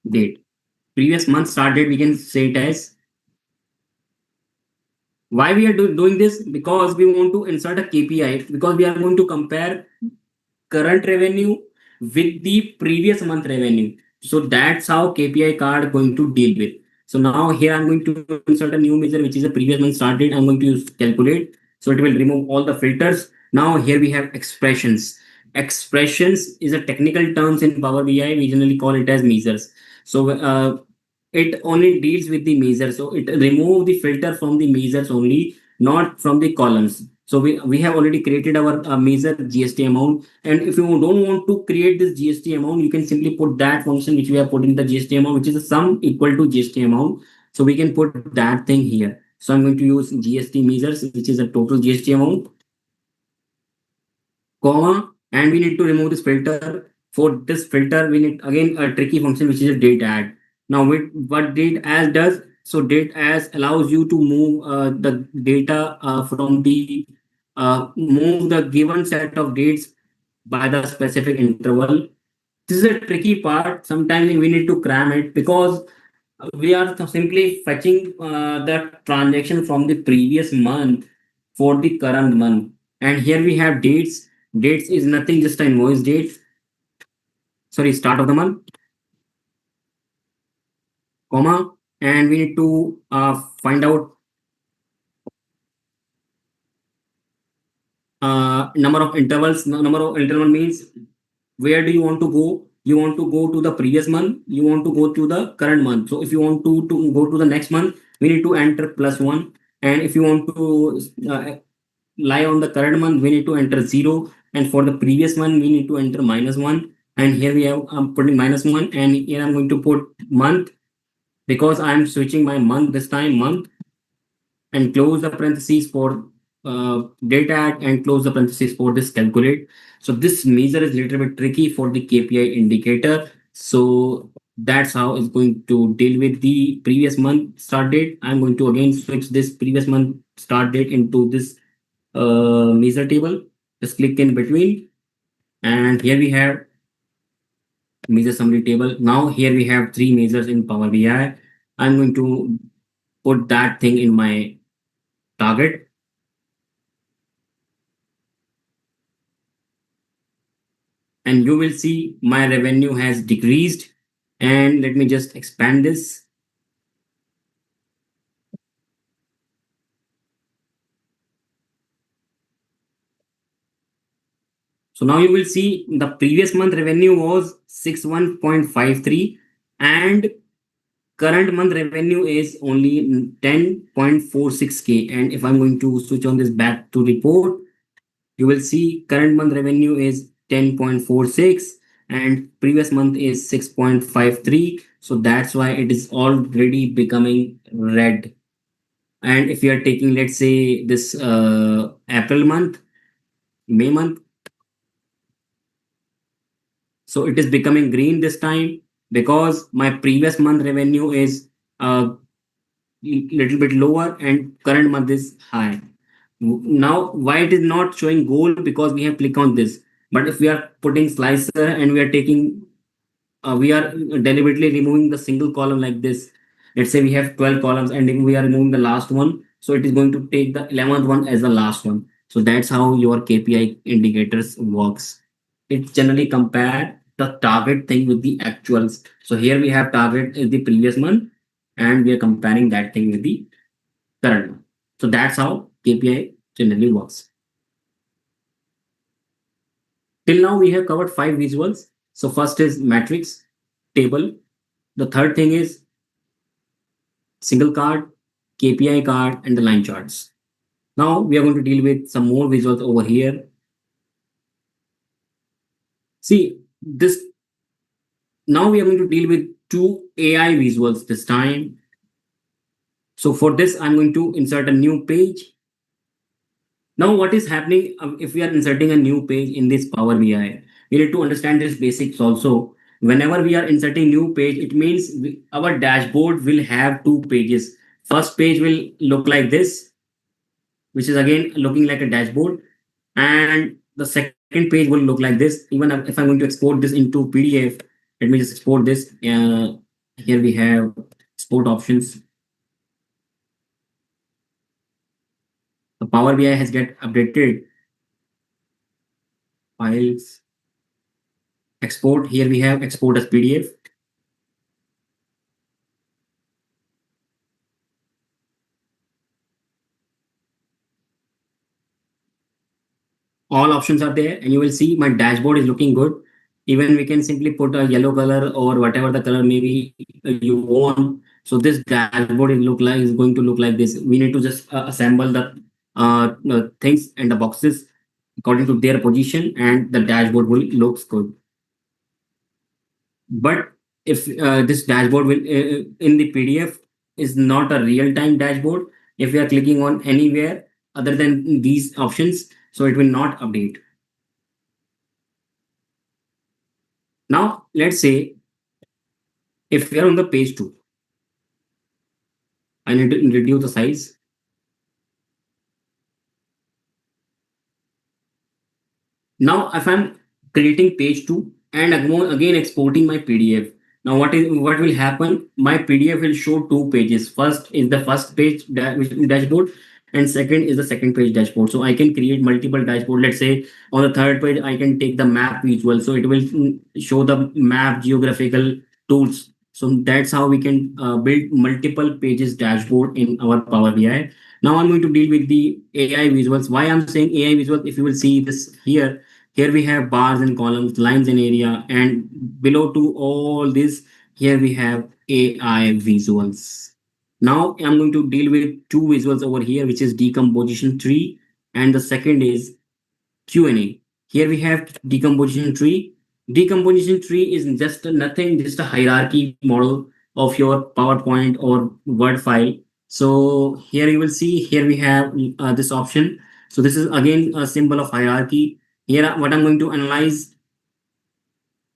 date. Previous month start date, we can say it as. Why we are doing this? Because we want to insert a KPI, because we are going to compare current revenue with the previous month revenue. So that's how KPI card going to deal with. So now here I'm going to insert a new measure which is a previous month start date. I'm going to use calculate. So it will remove all the filters. Now here we have expressions. Expressions is a technical terms in Power BI. We generally call it as measures. So it only deals with the measure. So it remove the filter from the measures only, not from the columns. So we have already created our measure GST amount. And if you don't want to create this GST amount, you can simply put that function which we have put in the GST amount, which is a sum equal to GST amount. So we can put that thing here. So I'm going to use GST measures, which is a total GST amount, comma, and we need to remove this filter. For this filter, we need again a tricky function which is a date add. Now, with what date as does, so date as allows you to move the data from the move the given set of dates by the specific interval. This is a tricky part. Sometimes we need to cram it because we are simply fetching the transaction from the previous month for the current month. And here we have dates. Dates is nothing, just an invoice date. Sorry, start of the month, comma, and we need to find out number of intervals. Number of interval means where do you want to go? You want to go to the previous month, you want to go to the current month. So if you want to go to the next month, we need to enter +1. And if you want to lie on the current month, we need to enter 0. And for the previous one, we need to enter -1. And here we have, I'm putting -1. And here I'm going to put month because I'm switching my month this time, month, and close the parentheses for data add, and close the parentheses for this calculate. So this measure is a little bit tricky for the KPI indicator. So that's how it's going to deal with the previous month start date. I'm going to again switch this previous month start date into this measure table. Just click in between, and here we have measure summary table. Now here we have three measures in Power BI. I'm going to put that thing in my target, and you will see my revenue has decreased. And let me just expand this. So now you will see the previous month revenue was 61.53, and current month revenue is only 10.46k. And if I'm going to switch on this back to report, you will see current month revenue is 10.46 and previous month is 6.53. So that's why it is already becoming red. And if you are taking, let's say, this April month, May month, So it is becoming green this time because my previous month revenue is little bit lower and current month is high. Now, why it is not showing gold? Because we have clicked on this. But if we are putting slicer and we are taking, we are deliberately removing the single column like this. Let's say we have 12 columns and if we are removing the last one, so it is going to take the 11th one as the last one. So that's how your KPI indicators works. It generally compare the target thing with the actuals. So here we have target is the previous month and we are comparing that thing with the current month. So that's how KPI generally works. Till now we have covered five visuals. So first is matrix table. The third thing is single card, KPI card, and the line charts. Now we are going to deal with some more visuals over here. See, this now we are going to deal with two AI visuals this time. So for this, I'm going to insert a new page. Now, what is happening if we are inserting a new page in this Power BI? We need to understand this basics also. Whenever we are inserting new page, it means our dashboard will have two pages. First page will look like this, which is again looking like a dashboard, and the second page will look like this. Even if I'm going to export this into PDF, let me just export this. Here we have export options. The Power BI has get updated. Files, export. Here we have export as PDF. All options are there and you will see my dashboard is looking good. Even we can simply put a yellow color or whatever the color maybe you want. So this dashboard is going to look like this. We need to just assemble the things and the boxes according to their position and the dashboard will looks good. But if this dashboard will in the PDF is not a real time dashboard, if we are clicking on anywhere other than these options, so it will not update. Now, let's say if we are on the page 2, I need to reduce the size. Now, if I'm creating page 2 and again exporting my PDF, now what will happen? My PDF will show two pages. First is the first page dashboard, and second is the second page dashboard. So I can create multiple dashboard. Let's say on the third page, I can take the map visual. So it will show the map geographical tools. So that's how we can build multiple pages dashboard in our Power BI. Now I'm going to deal with the AI visuals. Why I'm saying AI visuals? If you will see this here we have bars and columns, lines and area, and below to all this, here we have AI visuals. Now I'm going to deal with two visuals over here, which is decomposition tree, and the second is Q&A. Here we have decomposition tree. Decomposition tree is just nothing, just a hierarchy model of your PowerPoint or Word file. So here you will see, here we have this option. So this is again a symbol of hierarchy. Here what I'm going to analyze,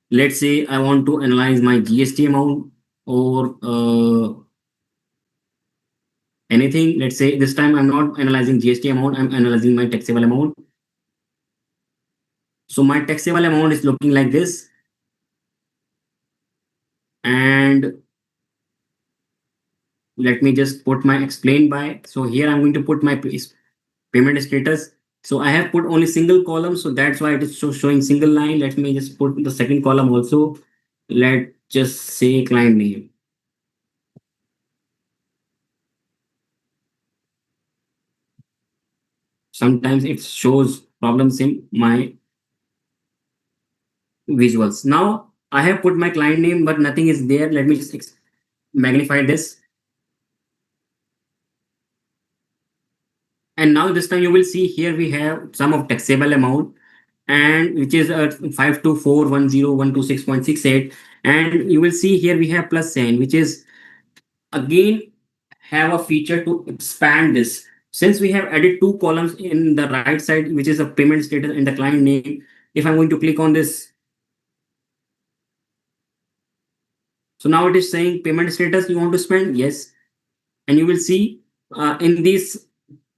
let's say I want to analyze my GST amount or anything. Let's say this time I'm not analyzing GST amount, I'm analyzing my taxable amount. So my taxable amount is looking like this. And let me just put my explain by. So here I'm going to put my payment status. So I have put only single column, so that's why it is showing single line. Let me just put the second column also. Let's just say client name. Sometimes it shows problems in my visuals. Now I have put my client name, but nothing is there. Let me just magnify this. And now this time you will see here we have sum of taxable amount and which is 524101266.68, and you will see here we have plus sign, which is again have a feature to expand this. Since we have added two columns in the right side, which is a payment status and the client name, if I'm going to click on this, So now it is saying payment status you want to spend, yes. And you will see in this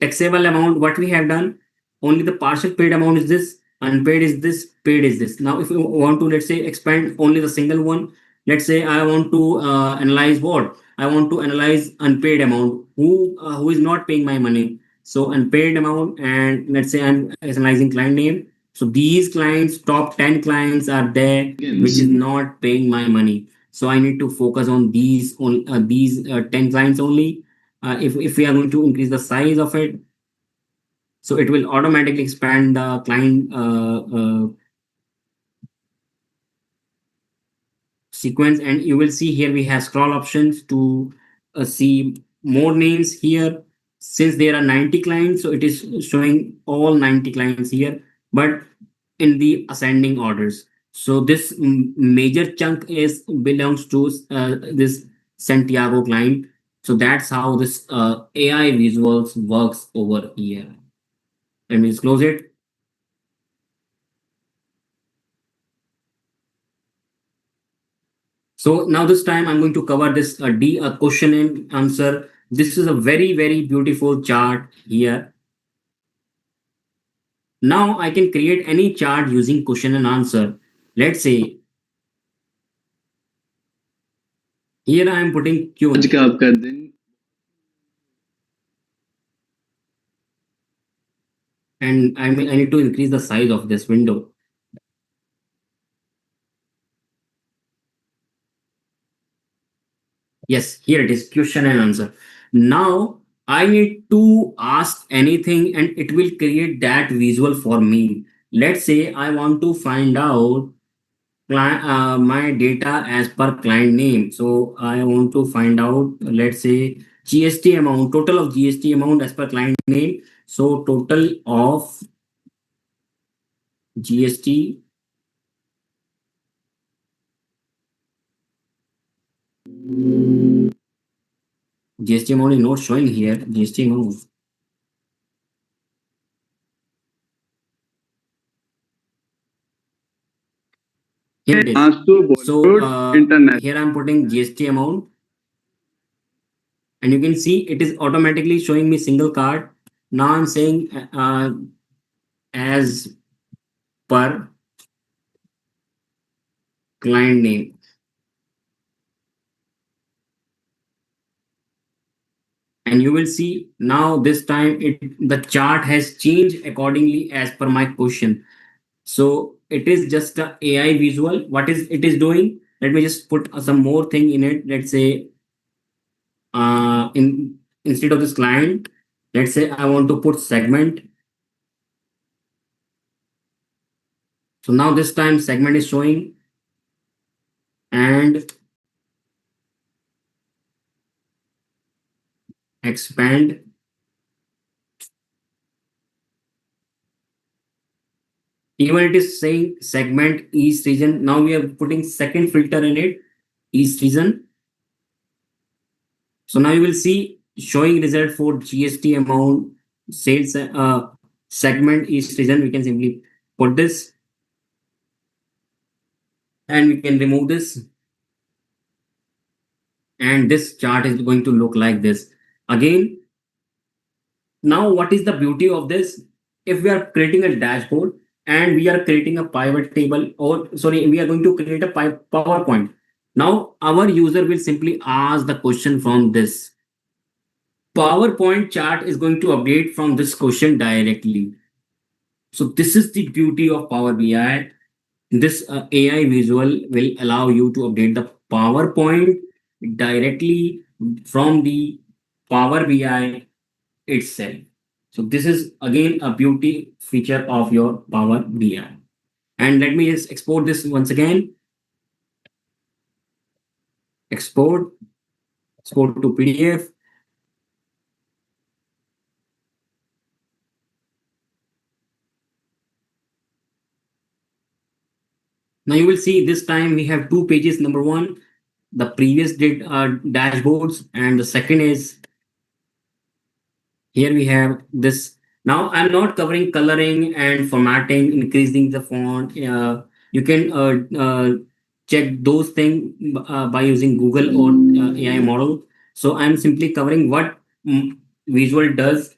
taxable amount what we have done, only the partial paid amount is this, unpaid is this, paid is this. Now if you want to, let's say, expand only the single one, let's say I want to analyze what I want to analyze unpaid amount, who is not paying my money. So unpaid amount, and let's say I'm analyzing client name. So these clients, top 10 clients are there which is not paying my money. So I need to focus on these 10 clients only. If we are going to increase the size of it, so it will automatically expand the client sequence. And you will see here we have scroll options to see more names here. Since there are 90 clients, so it is showing all 90 clients here, but in the ascending orders. So this major chunk is belongs to this Santiago client. So that's how this AI visuals works over here. Let me just close it. So now this time I'm going to cover this question and answer. This is a very beautiful chart here. Now I can create any chart using question and answer. Let's say here I am putting आज Q&A, का आपका दिन and I need to increase the size of this window. Yes, here it is, question and answer. Now I need to ask anything and it will create that visual for me. Let's say I want to find out my data as per client name. So I want to find out, let's say, GST amount, total of GST amount as per client name. So total of GST, GST amount is not showing here. GST amount. Here it is. आंसू So Bollywood international here I'm putting GST amount, and you can see it is automatically showing me single card. Now I'm saying as per client name. And you will see now this time the chart has changed accordingly as per my question. So it is just a AI visual. What is it is doing? Let me just put some more thing in it. Let's say in instead of this client, let's say I want to put segment. So now this time segment is showing, and expand. Even it is saying segment east region. Now we are putting second filter in it, east region. So now you will see showing result for GST amount, sales segment each region. We can simply put this, and we can remove this, and this chart is going to look like this. Again, now what is the beauty of this? If we are creating a dashboard and we are creating a pivot table, or sorry, we are going to create a PowerPoint. Now our user will simply ask the question from this. PowerPoint chart is going to update from this question directly. So this is the beauty of Power BI. This AI visual will allow you to update the PowerPoint directly from the Power BI itself. So this is again a beauty feature of your Power BI. And let me just export this once again. Export, export to PDF. Now you will see this time we have two pages. Number one, the previous did dashboards, and the second is here we have this. Now I'm not covering coloring and formatting, increasing the font. You can check those things by using Google or AI model. So I'm simply covering what visual does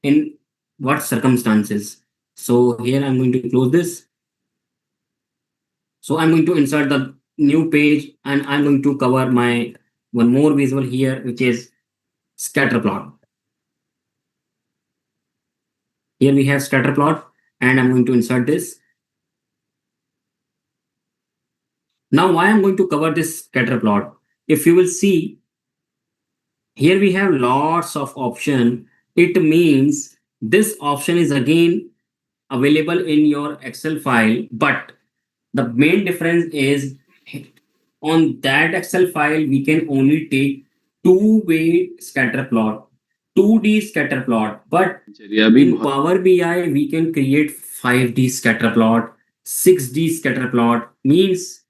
in what circumstances. So here I'm going to close this. So I'm going to insert the new page and I'm going to cover my one more visual here, which is scatter plot. Here we have scatter plot and I'm going to insert this. Now, why I'm going to cover this scatter plot? If you will see, here we have lots of option. It means this option is again available in your Excel file, but the main difference is on that Excel file, we can only take two-way scatter plot, 2D scatter plot. But in Power BI, we can create 5D scatter plot, 6D scatter plot. Means,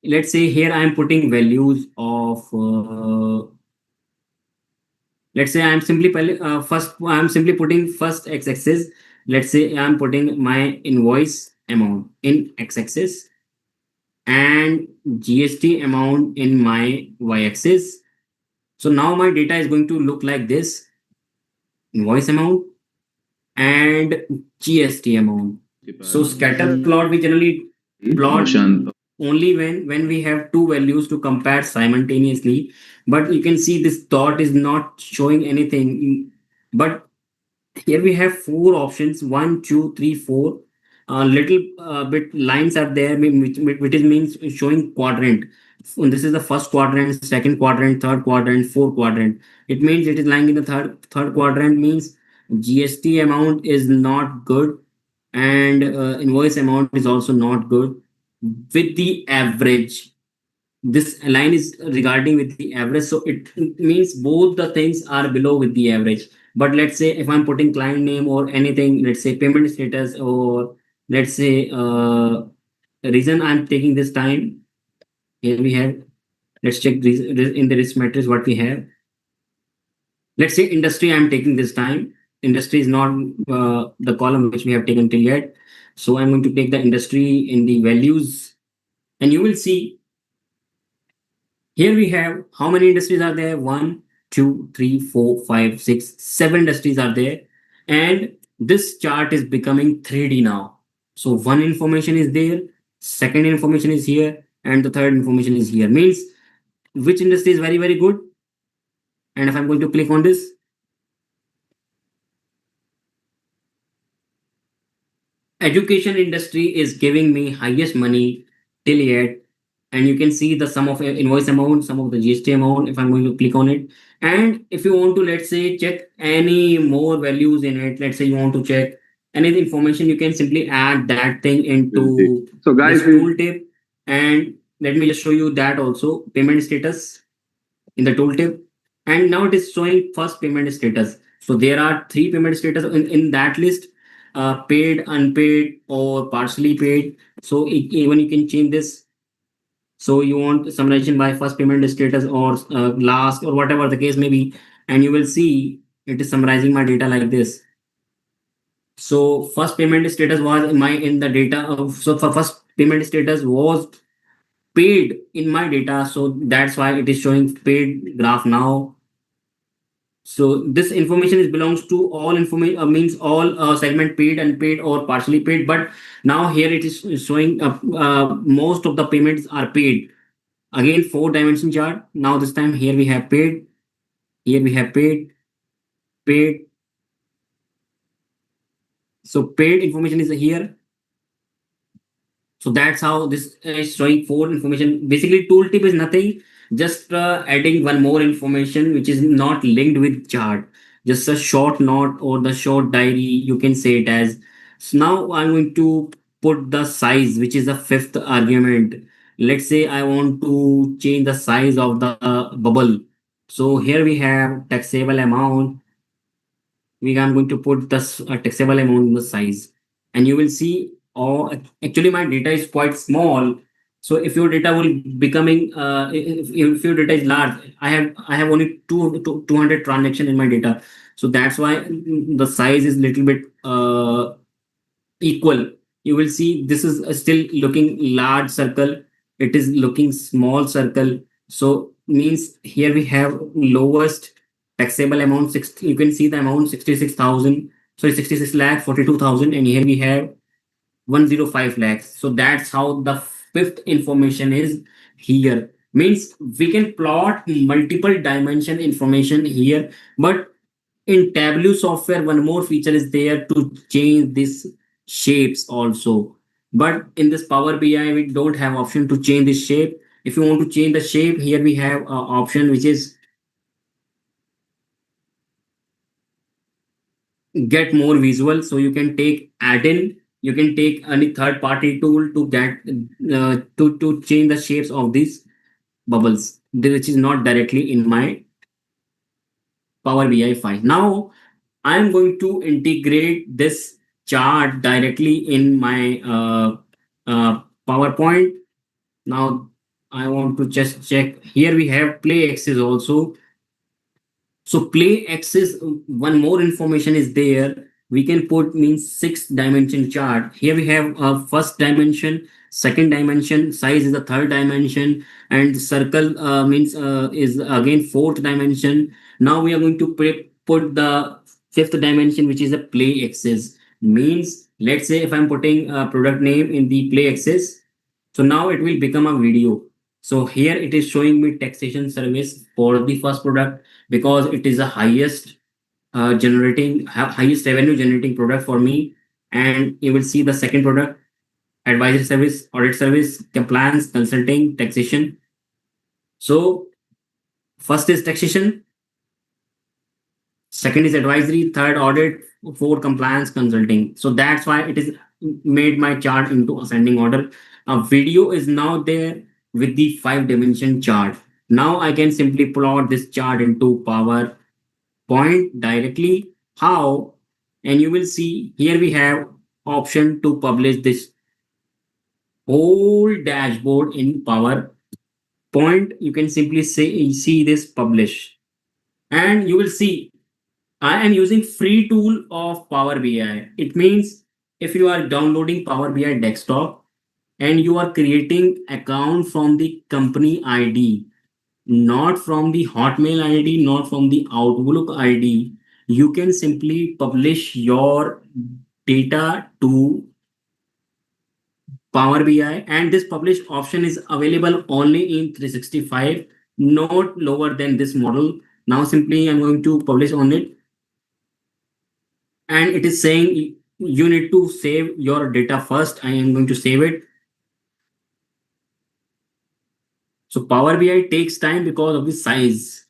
let's say here I am putting values of, let's say I'm simply putting first x-axis. Let's say I'm putting my invoice amount in x-axis and GST amount in my y-axis. So now my data is going to look like this: invoice amount and GST amount. So scatter plot we generally plot only when we have two values to compare simultaneously. But you can see this dot is not showing anything. But here we have four options: one, two, three, four. Little bit lines are there, which is means showing quadrant. And this is the first quadrant, second quadrant, third quadrant, fourth quadrant. It means it is lying in the third quadrant. Means GST amount is not good, and invoice amount is also not good. With the average, this line is regarding with the average, so it means both the things are below with the average. But let's say if I'm putting client name or anything, let's say payment status, or let's say reason I'm taking this time, here we have, let's check in the risk matrix what we have. Let's say industry I'm taking this time. Industry is not the column which we have taken till yet, so I'm going to take the industry in the values, and you will see. Here we have how many industries are there? One, two, three, four, five, six, seven industries are there. And this chart is becoming 3D now. So one information is there, second information is here, and the third information is here. Means which industry is very, very good. And if I'm going to click on this, education industry is giving me highest money till yet, and you can see the sum of invoice amount, sum of the GST amount if I'm going to click on it. And if you want to, let's say, check any more values in it, let's say you want to check any information, you can simply add that thing into So guys, this tooltip. And let me just show you that also, payment status in the tooltip. And now it is showing first payment status. So there are three payment status in that list: paid, unpaid, or partially paid. So even you can change this. So you want summarization by first payment status or last, or whatever the case may be, and you will see it is summarizing my data like this. So first payment status was in the data of, so for first payment status was paid in my data, so that's why it is showing paid graph now. So this information is belongs to all information, means all segment paid, unpaid, or partially paid. But now here it is showing most of the payments are paid. Again, four dimension chart. Now this time here we have paid, here we have paid, paid. So paid information is here. So that's how this is showing four information. Basically, tooltip is nothing, just adding one more information which is not linked with chart. Just a short note or the short diary, you can say it as. So now I'm going to put the size, which is the fifth argument. Let's say I want to change the size of the bubble. So here we have taxable amount. I'm going to put this taxable amount in the size, and you will see, oh, actually my data is quite small. So if your data will becoming if your data is large, I have only 200 transaction in my data, so that's why the size is little bit equal. You will see this is still looking large circle. it is looking small circle. So means here we have lowest taxable amount. You can see the amount 66,000. Sorry, 66 lakh 42,000, and here we have 105 lakhs. So that's how the fifth information is here. Means we can plot multiple dimension information here, but in Tableau software, one more feature is there to change these shapes also. But in this Power BI, we don't have option to change the shape. If you want to change the shape, here we have an option which is get more visual. So you can take add-in, you can take any third-party tool to get to change the shapes of these bubbles, which is not directly in my Power BI file. Now I'm going to integrate this chart directly in my PowerPoint. Now I want to just check. Here we have play axis also. So play axis, one more information is there. We can put means six dimension chart. Here we have first dimension, second dimension, size is the third dimension, and circle means is again fourth dimension. Now we are going to put the fifth dimension, which is a play axis. Means let's say if I'm putting a product name in the play axis, so now it will become a video. So here it is showing me taxation service for the first product because it is the highest highest revenue generating product for me. And you will see the second product, advisory service, audit service, compliance, consulting, taxation. So first is taxation, second is advisory, third audit, fourth compliance, consulting. So that's why it is made my chart into ascending order. A video is now there with the five dimension chart. Now I can simply plot this chart into PowerPoint directly. How? And you will see here we have option to publish this whole dashboard in PowerPoint. You can simply say see this publish, and you will see I am using free tool of Power BI. It means if you are downloading Power BI desktop and you are creating account from the company ID, not from the Hotmail ID, not from the Outlook ID, you can simply publish your data to Power BI, and this publish option is available only in 365, not lower than this model. Now simply I'm going to publish on it, and it is saying you need to save your data first. I am going to save it. So Power BI takes time because of the size.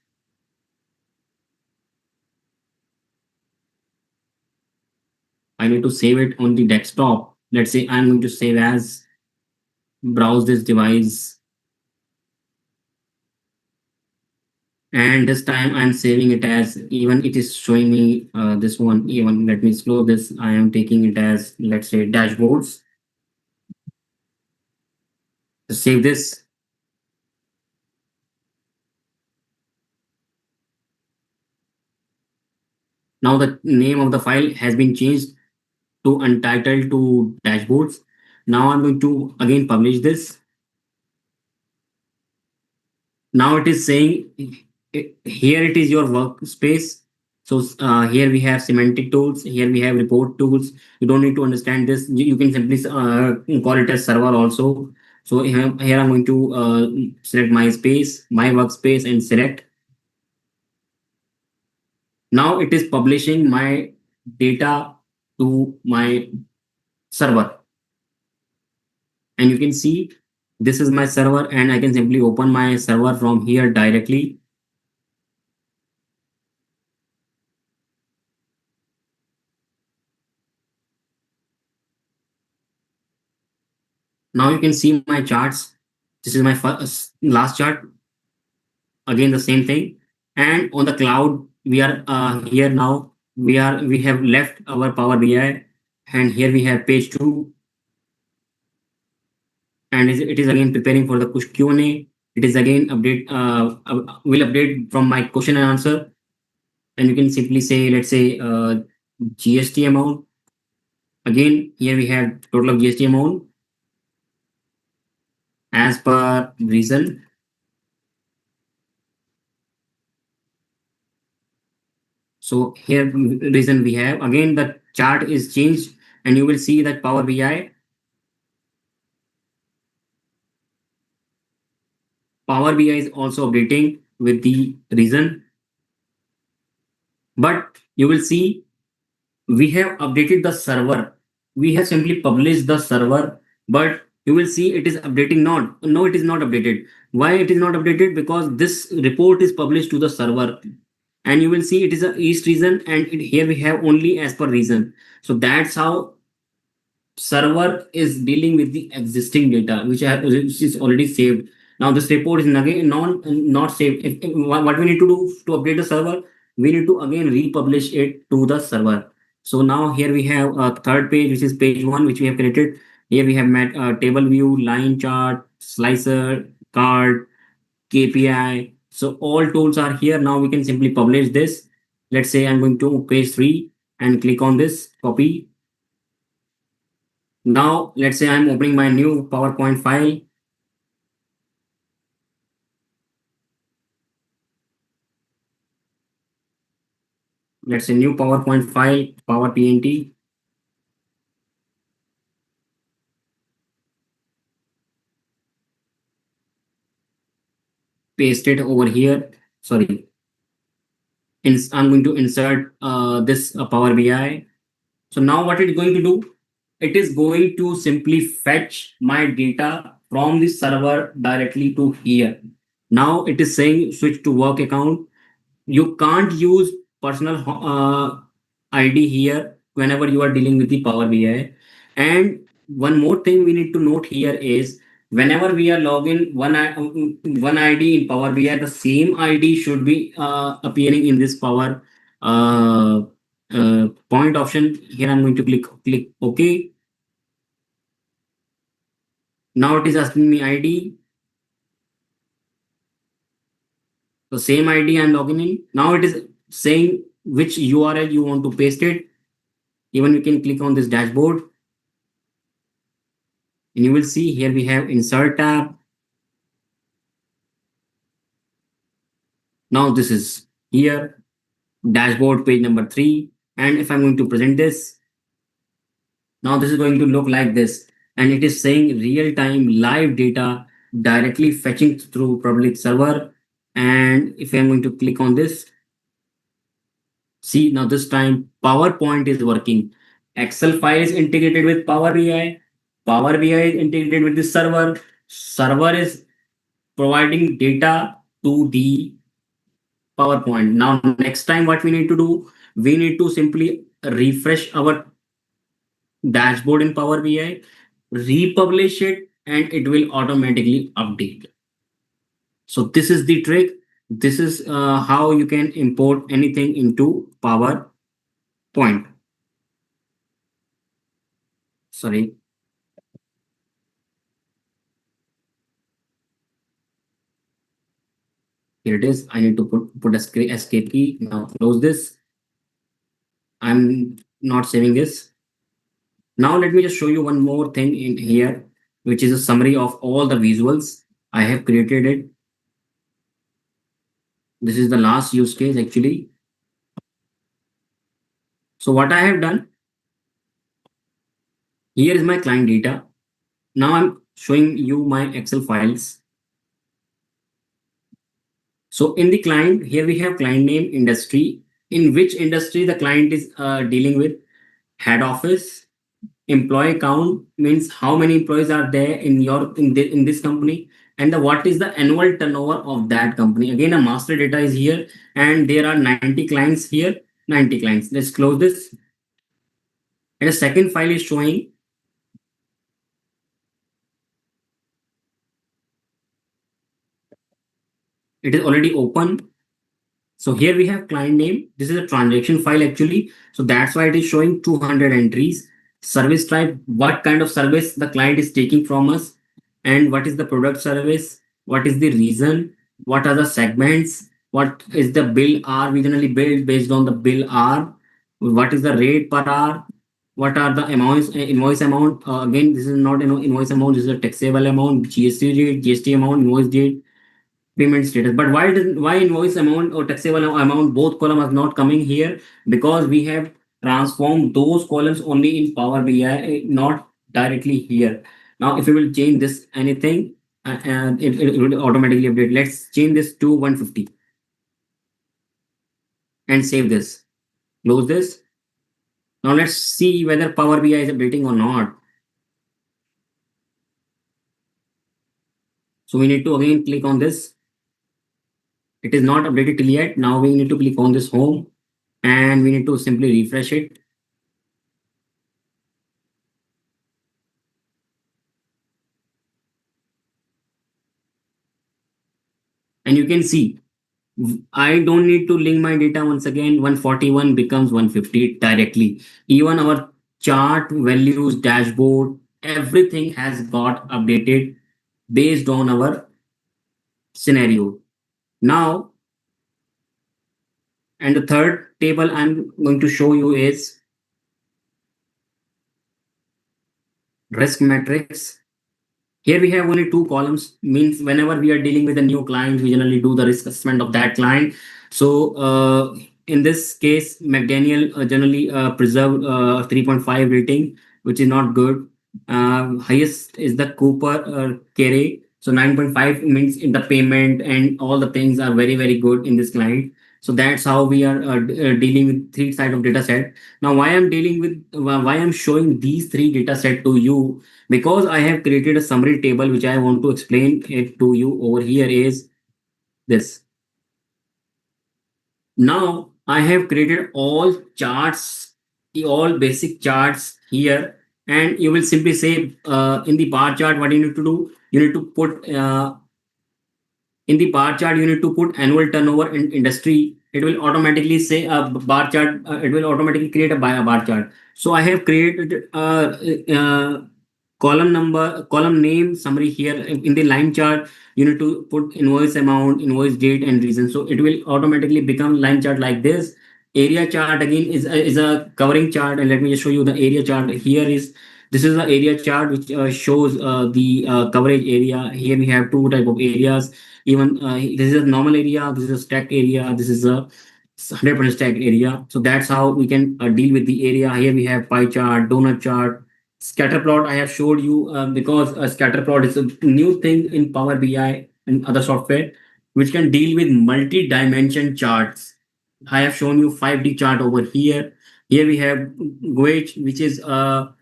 I need to save it on the desktop. Let's say I'm going to save as browse this device, and this time I'm saving it as, even it is showing me this one. Even let me slow this. I am taking it as, let's say, dashboards. Save this. Now the name of the file has been changed to untitled to dashboards. Now I'm going to again publish this. Now it is saying here it is your workspace. So here we have semantic tools, here we have report tools. You don't need to understand this. You can simply call it as server also. So here I'm going to select my space, my workspace, and select. Now it is publishing my data to my server, and you can see this is my server, and I can simply open my server from here directly. Now you can see my charts. This is my first, last chart. Again, the same thing. And on the cloud, we are here now. We have left our Power BI, and here we have page two, and it is again preparing for the Q&A. It is again update. Will update from my question and answer, and you can simply say, let's say, GST amount. Again, here we have total of GST amount, as per reason. So here reason we have again the chart is changed, and you will see that Power BI is also updating with the reason, but you will see we have updated the server. We have simply published the server, but you will see it is updating not. No, it is not updated. Why it is not updated? Because this report is published to the server, and you will see it is a east region, and here we have only as per region. So that's how server is dealing with the existing data which is already saved. Now this report is again not saved. What we need to do to update the server, we need to again republish it to the server. So now here we have a third page, which is page one, which we have created. Here we have met table view, line chart, slicer, card, KPI. So all tools are here. Now we can simply publish this. Let's say I'm going to page 3 and click on this copy. Now, let's say I'm opening my new PowerPoint file. Let's say new PowerPoint file, Power PNT, paste it over here. Sorry, I'm going to insert this Power BI. So now what it's going to do, it is going to simply fetch my data from the server directly to here. Now it is saying switch to work account. You can't use personal ID here whenever you are dealing with the Power BI. And one more thing we need to note here is whenever we are logging one ID in Power BI, the same ID should be appearing in this Power point option. Here I'm going to click OK. Now it is asking me ID. The same ID I'm logging in. Now it is saying which URL you want to paste it. Even you can click on this dashboard, and you will see here we have insert tab. Now this is here, dashboard page number 3. And if I'm going to present this, now this is going to look like this. And it is saying real time live data directly fetching through public server. And if I'm going to click on this, see now this time PowerPoint is working. Excel file is integrated with Power BI. Power BI is integrated with the server. Server is providing data to the PowerPoint. Now, next time, what we need to do, we need to simply refresh our dashboard in Power BI, republish it, and it will automatically update. So, this is the trick. This is how you can import anything into PowerPoint. Sorry, here it is. I need to put escape key. Now, close this. I'm not saving this. Now let me just show you one more thing in here, which is a summary of all the visuals. I have created it. This is the last use case actually. So what I have done, here is my client data. Now I'm showing you my Excel files. So in the client, here we have client name, industry, in which industry the client is dealing with, head office, employee count means how many employees are there in in this company, and what is the annual turnover of that company. Again, a master data is here, and there are 90 clients here. 90 clients. Let's close this. And the second file is showing it is already open. So here we have client name. This is a transaction file actually. So that's why it is showing 200 entries. Service type, what kind of service the client is taking from us, and what is the product service, what is the reason, what are the segments, what is the bill hour. We generally bill based on the bill hour, what is the rate per hour, what are the amounts, invoice amount. Again, this is not, invoice amount, this is a taxable amount, GST rate, GST amount, invoice date, payment status. But why invoice amount or taxable amount, both columns are not coming here? Because we have transformed those columns only in Power BI, not directly here. Now, if we will change this anything, and it will automatically update. Let's change this to 150 and save this. Close this. Now let's see whether Power BI is updating or not. So we need to again click on this. It is not updated till yet. Now we need to click on this home and we need to simply refresh it. And you can see I don't need to link my data once again. 141 becomes 150 directly. Even our chart, values, dashboard, everything has got updated based on our scenario. Now, and the third table I'm going to show you is risk matrix. Here we have only two columns, means whenever we are dealing with a new client, we generally do the risk assessment of that client. So in this case, McDaniel generally preserved 3.5 rating, which is not good. Highest is the Cooper Carey. So 9.5 means in the payment and all the things are very, very good in this client. So that's how we are dealing with three side of data set. Now, why I'm showing these three data set to you, because I have created a summary table which I want to explain it to you over here is this. Now I have created all charts, all basic charts here, and you will simply say in the bar chart what you need to do. You need to put in the bar chart, you need to put annual turnover in industry. It will automatically say a bar chart. It will automatically create a bar chart. So I have created column name summary here. In the line chart, you need to put invoice amount, invoice date, and reason. So it will automatically become line chart like this. Area chart again is a covering chart, and let me just show you the area chart. Here is this is the area chart which shows the coverage area. Here we have two type of areas. Even this is a normal area, this is a stacked area, this is a 100% stacked area. So that's how we can deal with the area. Here we have pie chart, donut chart, scatter plot. I have showed you because a scatter plot is a new thing in Power BI and other software which can deal with multi-dimension charts. I have shown you 5D chart over here. Here we have Gwage, which is a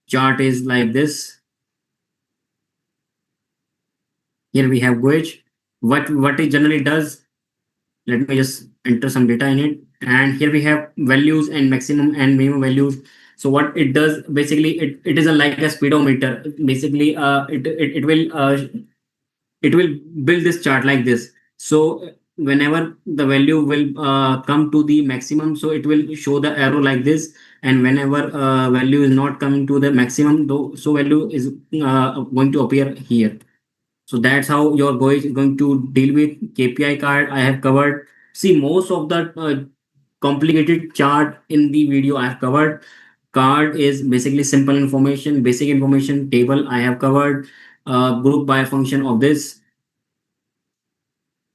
chart is like this. Here we have Gwage. What it generally does, let me just enter some data in it. And here we have values and maximum and minimum values. So what it does, basically it is a like a speedometer. Basically it will build this chart like this. So whenever the value will come to the maximum, so it will show the arrow like this. And whenever value is not coming to the maximum, though, so value is going to appear here. So that's how you're going to deal with KPI card. I have covered. See, most of the complicated chart in the video I have covered. Card is basically simple information, basic information table I have covered. Group by function of this.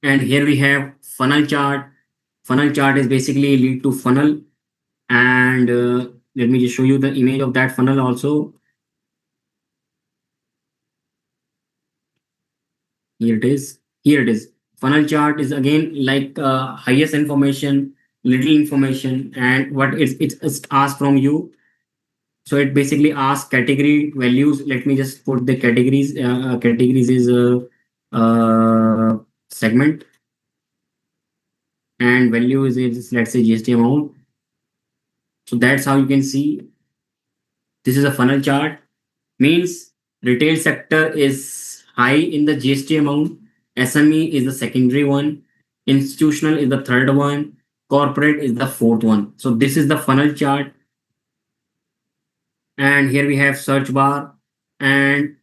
And here we have funnel chart. Funnel chart is basically lead to funnel. And let me just show you the image of that funnel also. Here it is. Here it is. Funnel chart is again like highest information, little information, and what it's asked from you. So it basically asks category values. Let me just put the categories. Categories is segment, and value is let's say GST amount. So that's how you can see. This is a funnel chart. Means retail sector is high in the GST amount. SME is the secondary one. Institutional is the third one. Corporate is the fourth one. So this is the funnel chart. And here we have search bar. And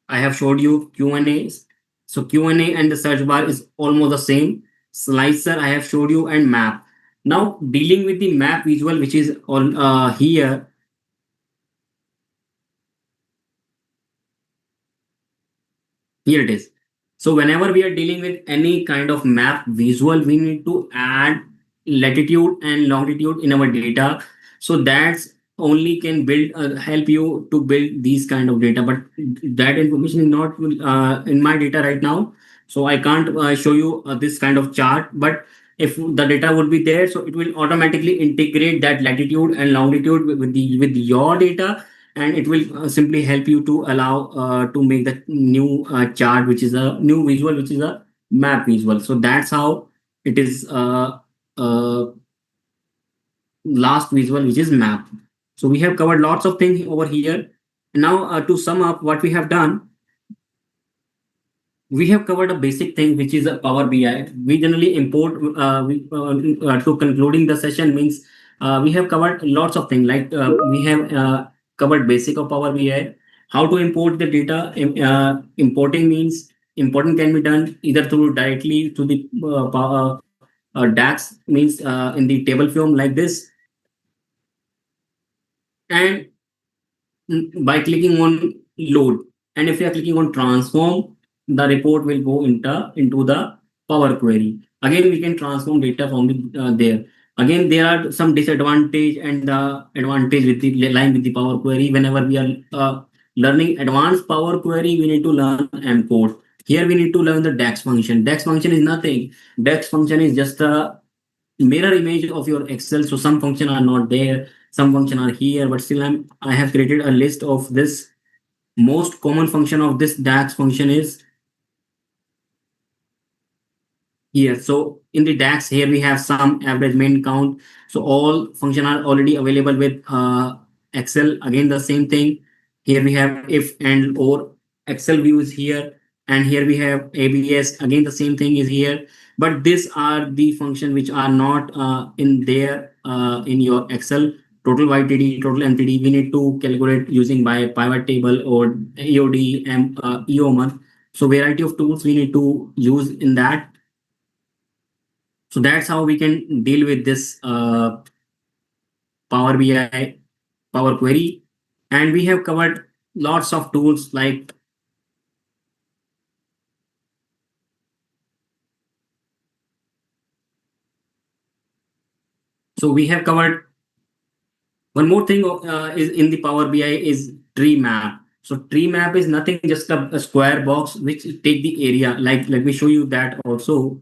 I have showed you Q&As. So Q&A and the search bar is almost the same. Slicer I have showed you and map. Now dealing with the map visual, which is on here. Here it is. So whenever we are dealing with any kind of map visual, we need to add latitude and longitude in our data. So that's only can build help you to build these kind of data. But that information is not in my data right now. So I can't show you this kind of chart. But if the data would be there, so it will automatically integrate that latitude and longitude with your data, and it will simply help you to allow to make the new chart, which is a new visual, which is a map visual. So that's how it is last visual, which is map. So we have covered lots of things over here. Now to sum up what we have done, we have covered a basic thing, which is a Power BI. We generally import to concluding the session means we have covered lots of things. Like we have covered basic of Power BI, how to import the data. Importing means importing can be done either through directly to the DAX, means in the table form like this, and by clicking on load. And if you are clicking on transform, the report will go into the Power Query. Again, we can transform data from there. Again, there are some disadvantage and the advantage with the line with the Power Query. Whenever we are learning advanced Power Query, we need to learn M code. Here we need to learn the DAX function. DAX function is nothing. DAX function is just a mirror image of your Excel. So some function are not there, some function are here, but still I have created a list of this. Most common function of this DAX function is here. So in the DAX, here we have some average main count. So all function are already available with Excel. Again, the same thing. Here we have if and or Excel views here. And here we have ABS. Again, the same thing is here. But these are the function which are not in there in your Excel. Total YTD, total MTD, we need to calculate using by pivot table or EOD and EO month. So variety of tools we need to use in that. So that's how we can deal with this Power BI Power Query. And we have covered lots of tools like, so we have covered one more thing is in the Power BI is tree map. So tree map is nothing, just a square box which take the area. Like, let me show you that also.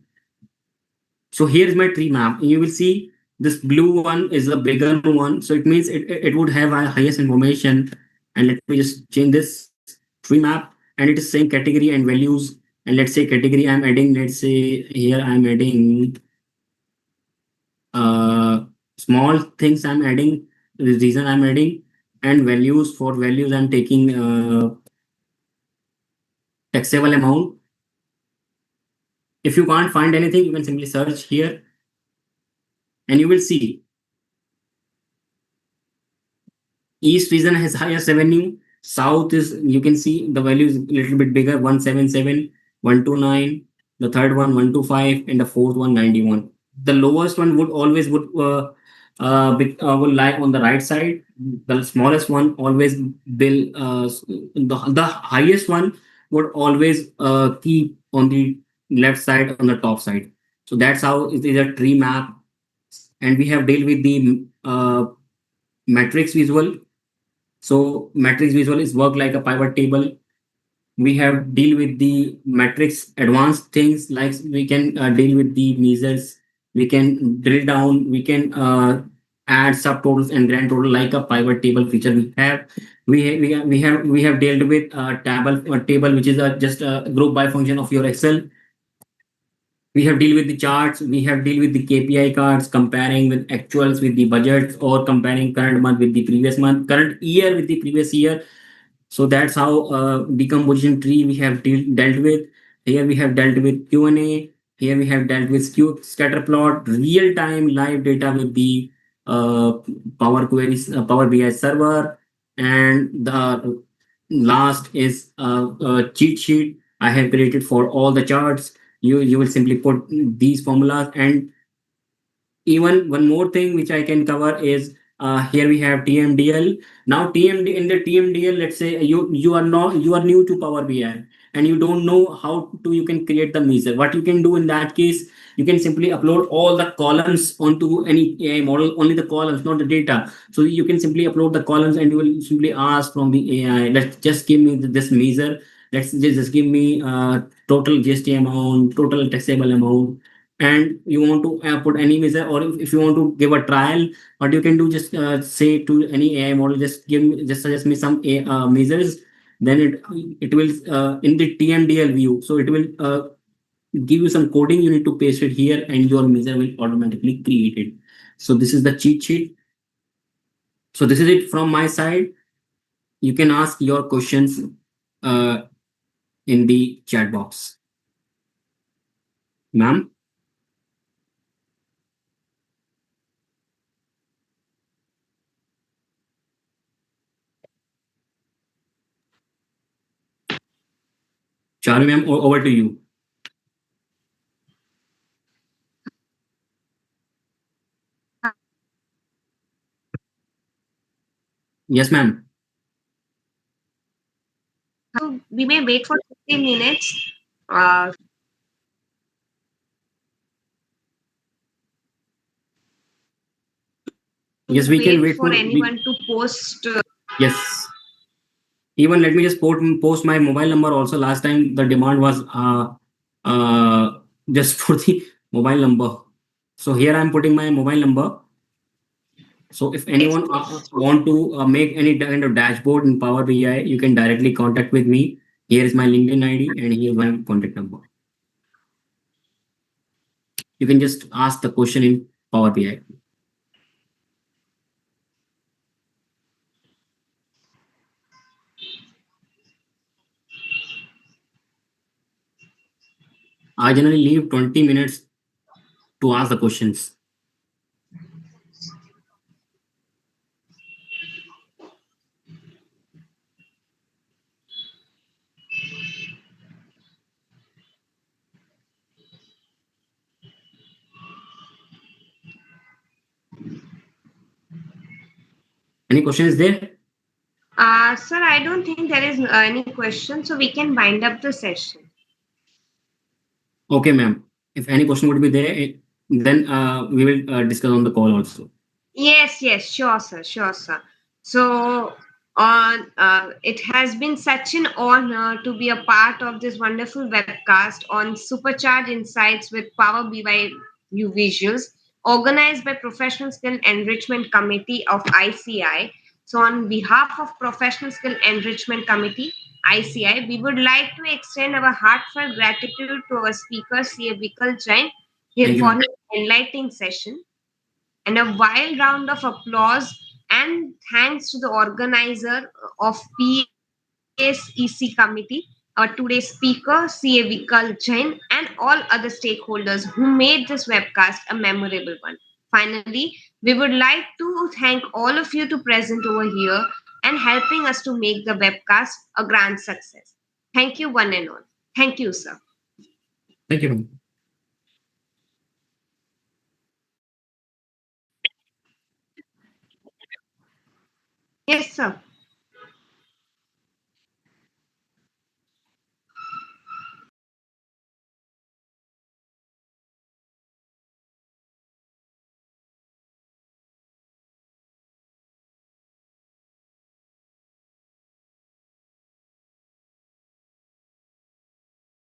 So here's my tree map. You will see this blue one is a bigger one. So it means it would have a highest information. And let me just change this tree map, and it is same category and values. And let's say category I'm adding, let's say here I'm adding uh, small things I'm adding, the reason I'm adding, and values, for values I'm taking taxable amount. If you can't find anything, you can simply search here and you will see East region has highest revenue. South is, you can see the value is a little bit bigger, 177, 129. The third one, 125, and the fourth one, 91. The lowest one would always will lie on the right side. The smallest one always will, the highest one would always keep on the left side, on the top side. So that's how it is a tree map. And we have dealt with the matrix visual. So matrix visual is work like a pivot table. We have deal with the matrix advanced things, like we can deal with the measures. We can drill down. We can add subtotals and grand total like a pivot table feature. We have dealt with table, which is just a group by function of your Excel. We have deal with the charts. We have deal with the KPI cards, comparing with actuals with the budgets, or comparing current month with the previous month, current year with the previous year. So that's how decomposition tree we have dealt with. Here we have dealt with Q&A. Here we have dealt with scatter plot, real time live data with the uh, Power Queries, Power BI server. And the last is a cheat sheet I have created for all the charts. You will simply put these formulas, and Even one more thing which I can cover is, here we have TMDL. Now TMD, in the TMDL, let's say you are new to Power BI and you don't know how to you can create the measure. What you can do in that case, you can simply upload all the columns onto any AI model, only the columns, not the data. So you can simply upload the columns and you will simply ask from the AI, let's just give me this measure. Let's just give me total GST amount, total taxable amount, and you want to put any measure, or if you want to give a trial, what you can do, just say to any AI model, just suggest me some measures. Then it will in the TMDL view, so it will give you some coding. You need to paste it here, and your measure will automatically create it. So this is the cheat sheet. So this is it from my side. You can ask your questions uh, in the chat box, ma'am. Charlie ma'am, over to you. Yes ma'am. So we may wait for 15 minutes. Uh, Yes, to we can wait wait for for anyone to post. yes. Even let me just post my mobile number also. Last time the demand was uh, just for the mobile number. So here I'm putting my mobile number. So if Yes. anyone want to make any kind of dashboard in Power BI, you can directly contact with me. Here is my LinkedIn ID and here is my contact number. You can just ask the question in Power BI. I generally leave 20 minutes to ask the questions. Any question is there? Sir, I don't think there is any question, so we can wind up the session. Okay, ma'am. If any question would be there, then we will discuss on the call also. Yes, yes, sure, sir, sure, sir. So, it has been such an honor to be a part of this wonderful webcast on Supercharge Insights with Power BI U Visuals, organized by Professional Skill Enrichment Committee of ICI. So, on behalf of Professional Skill Enrichment Committee (ICI), we would like to extend our heartfelt gratitude to our speaker, C.A. Vikal Jain, Thank you, for ma'am. his enlightening session, and a wild round of applause and thanks to the organizer of PSEC committee, our today's speaker, CA Vikal Jain, and all other stakeholders who made this webcast a memorable one. Finally, we would like to thank all of you to present over here and helping us to make the webcast a grand success. Thank you, one and all. Thank you, sir. Thank you, ma'am. Yes, sir.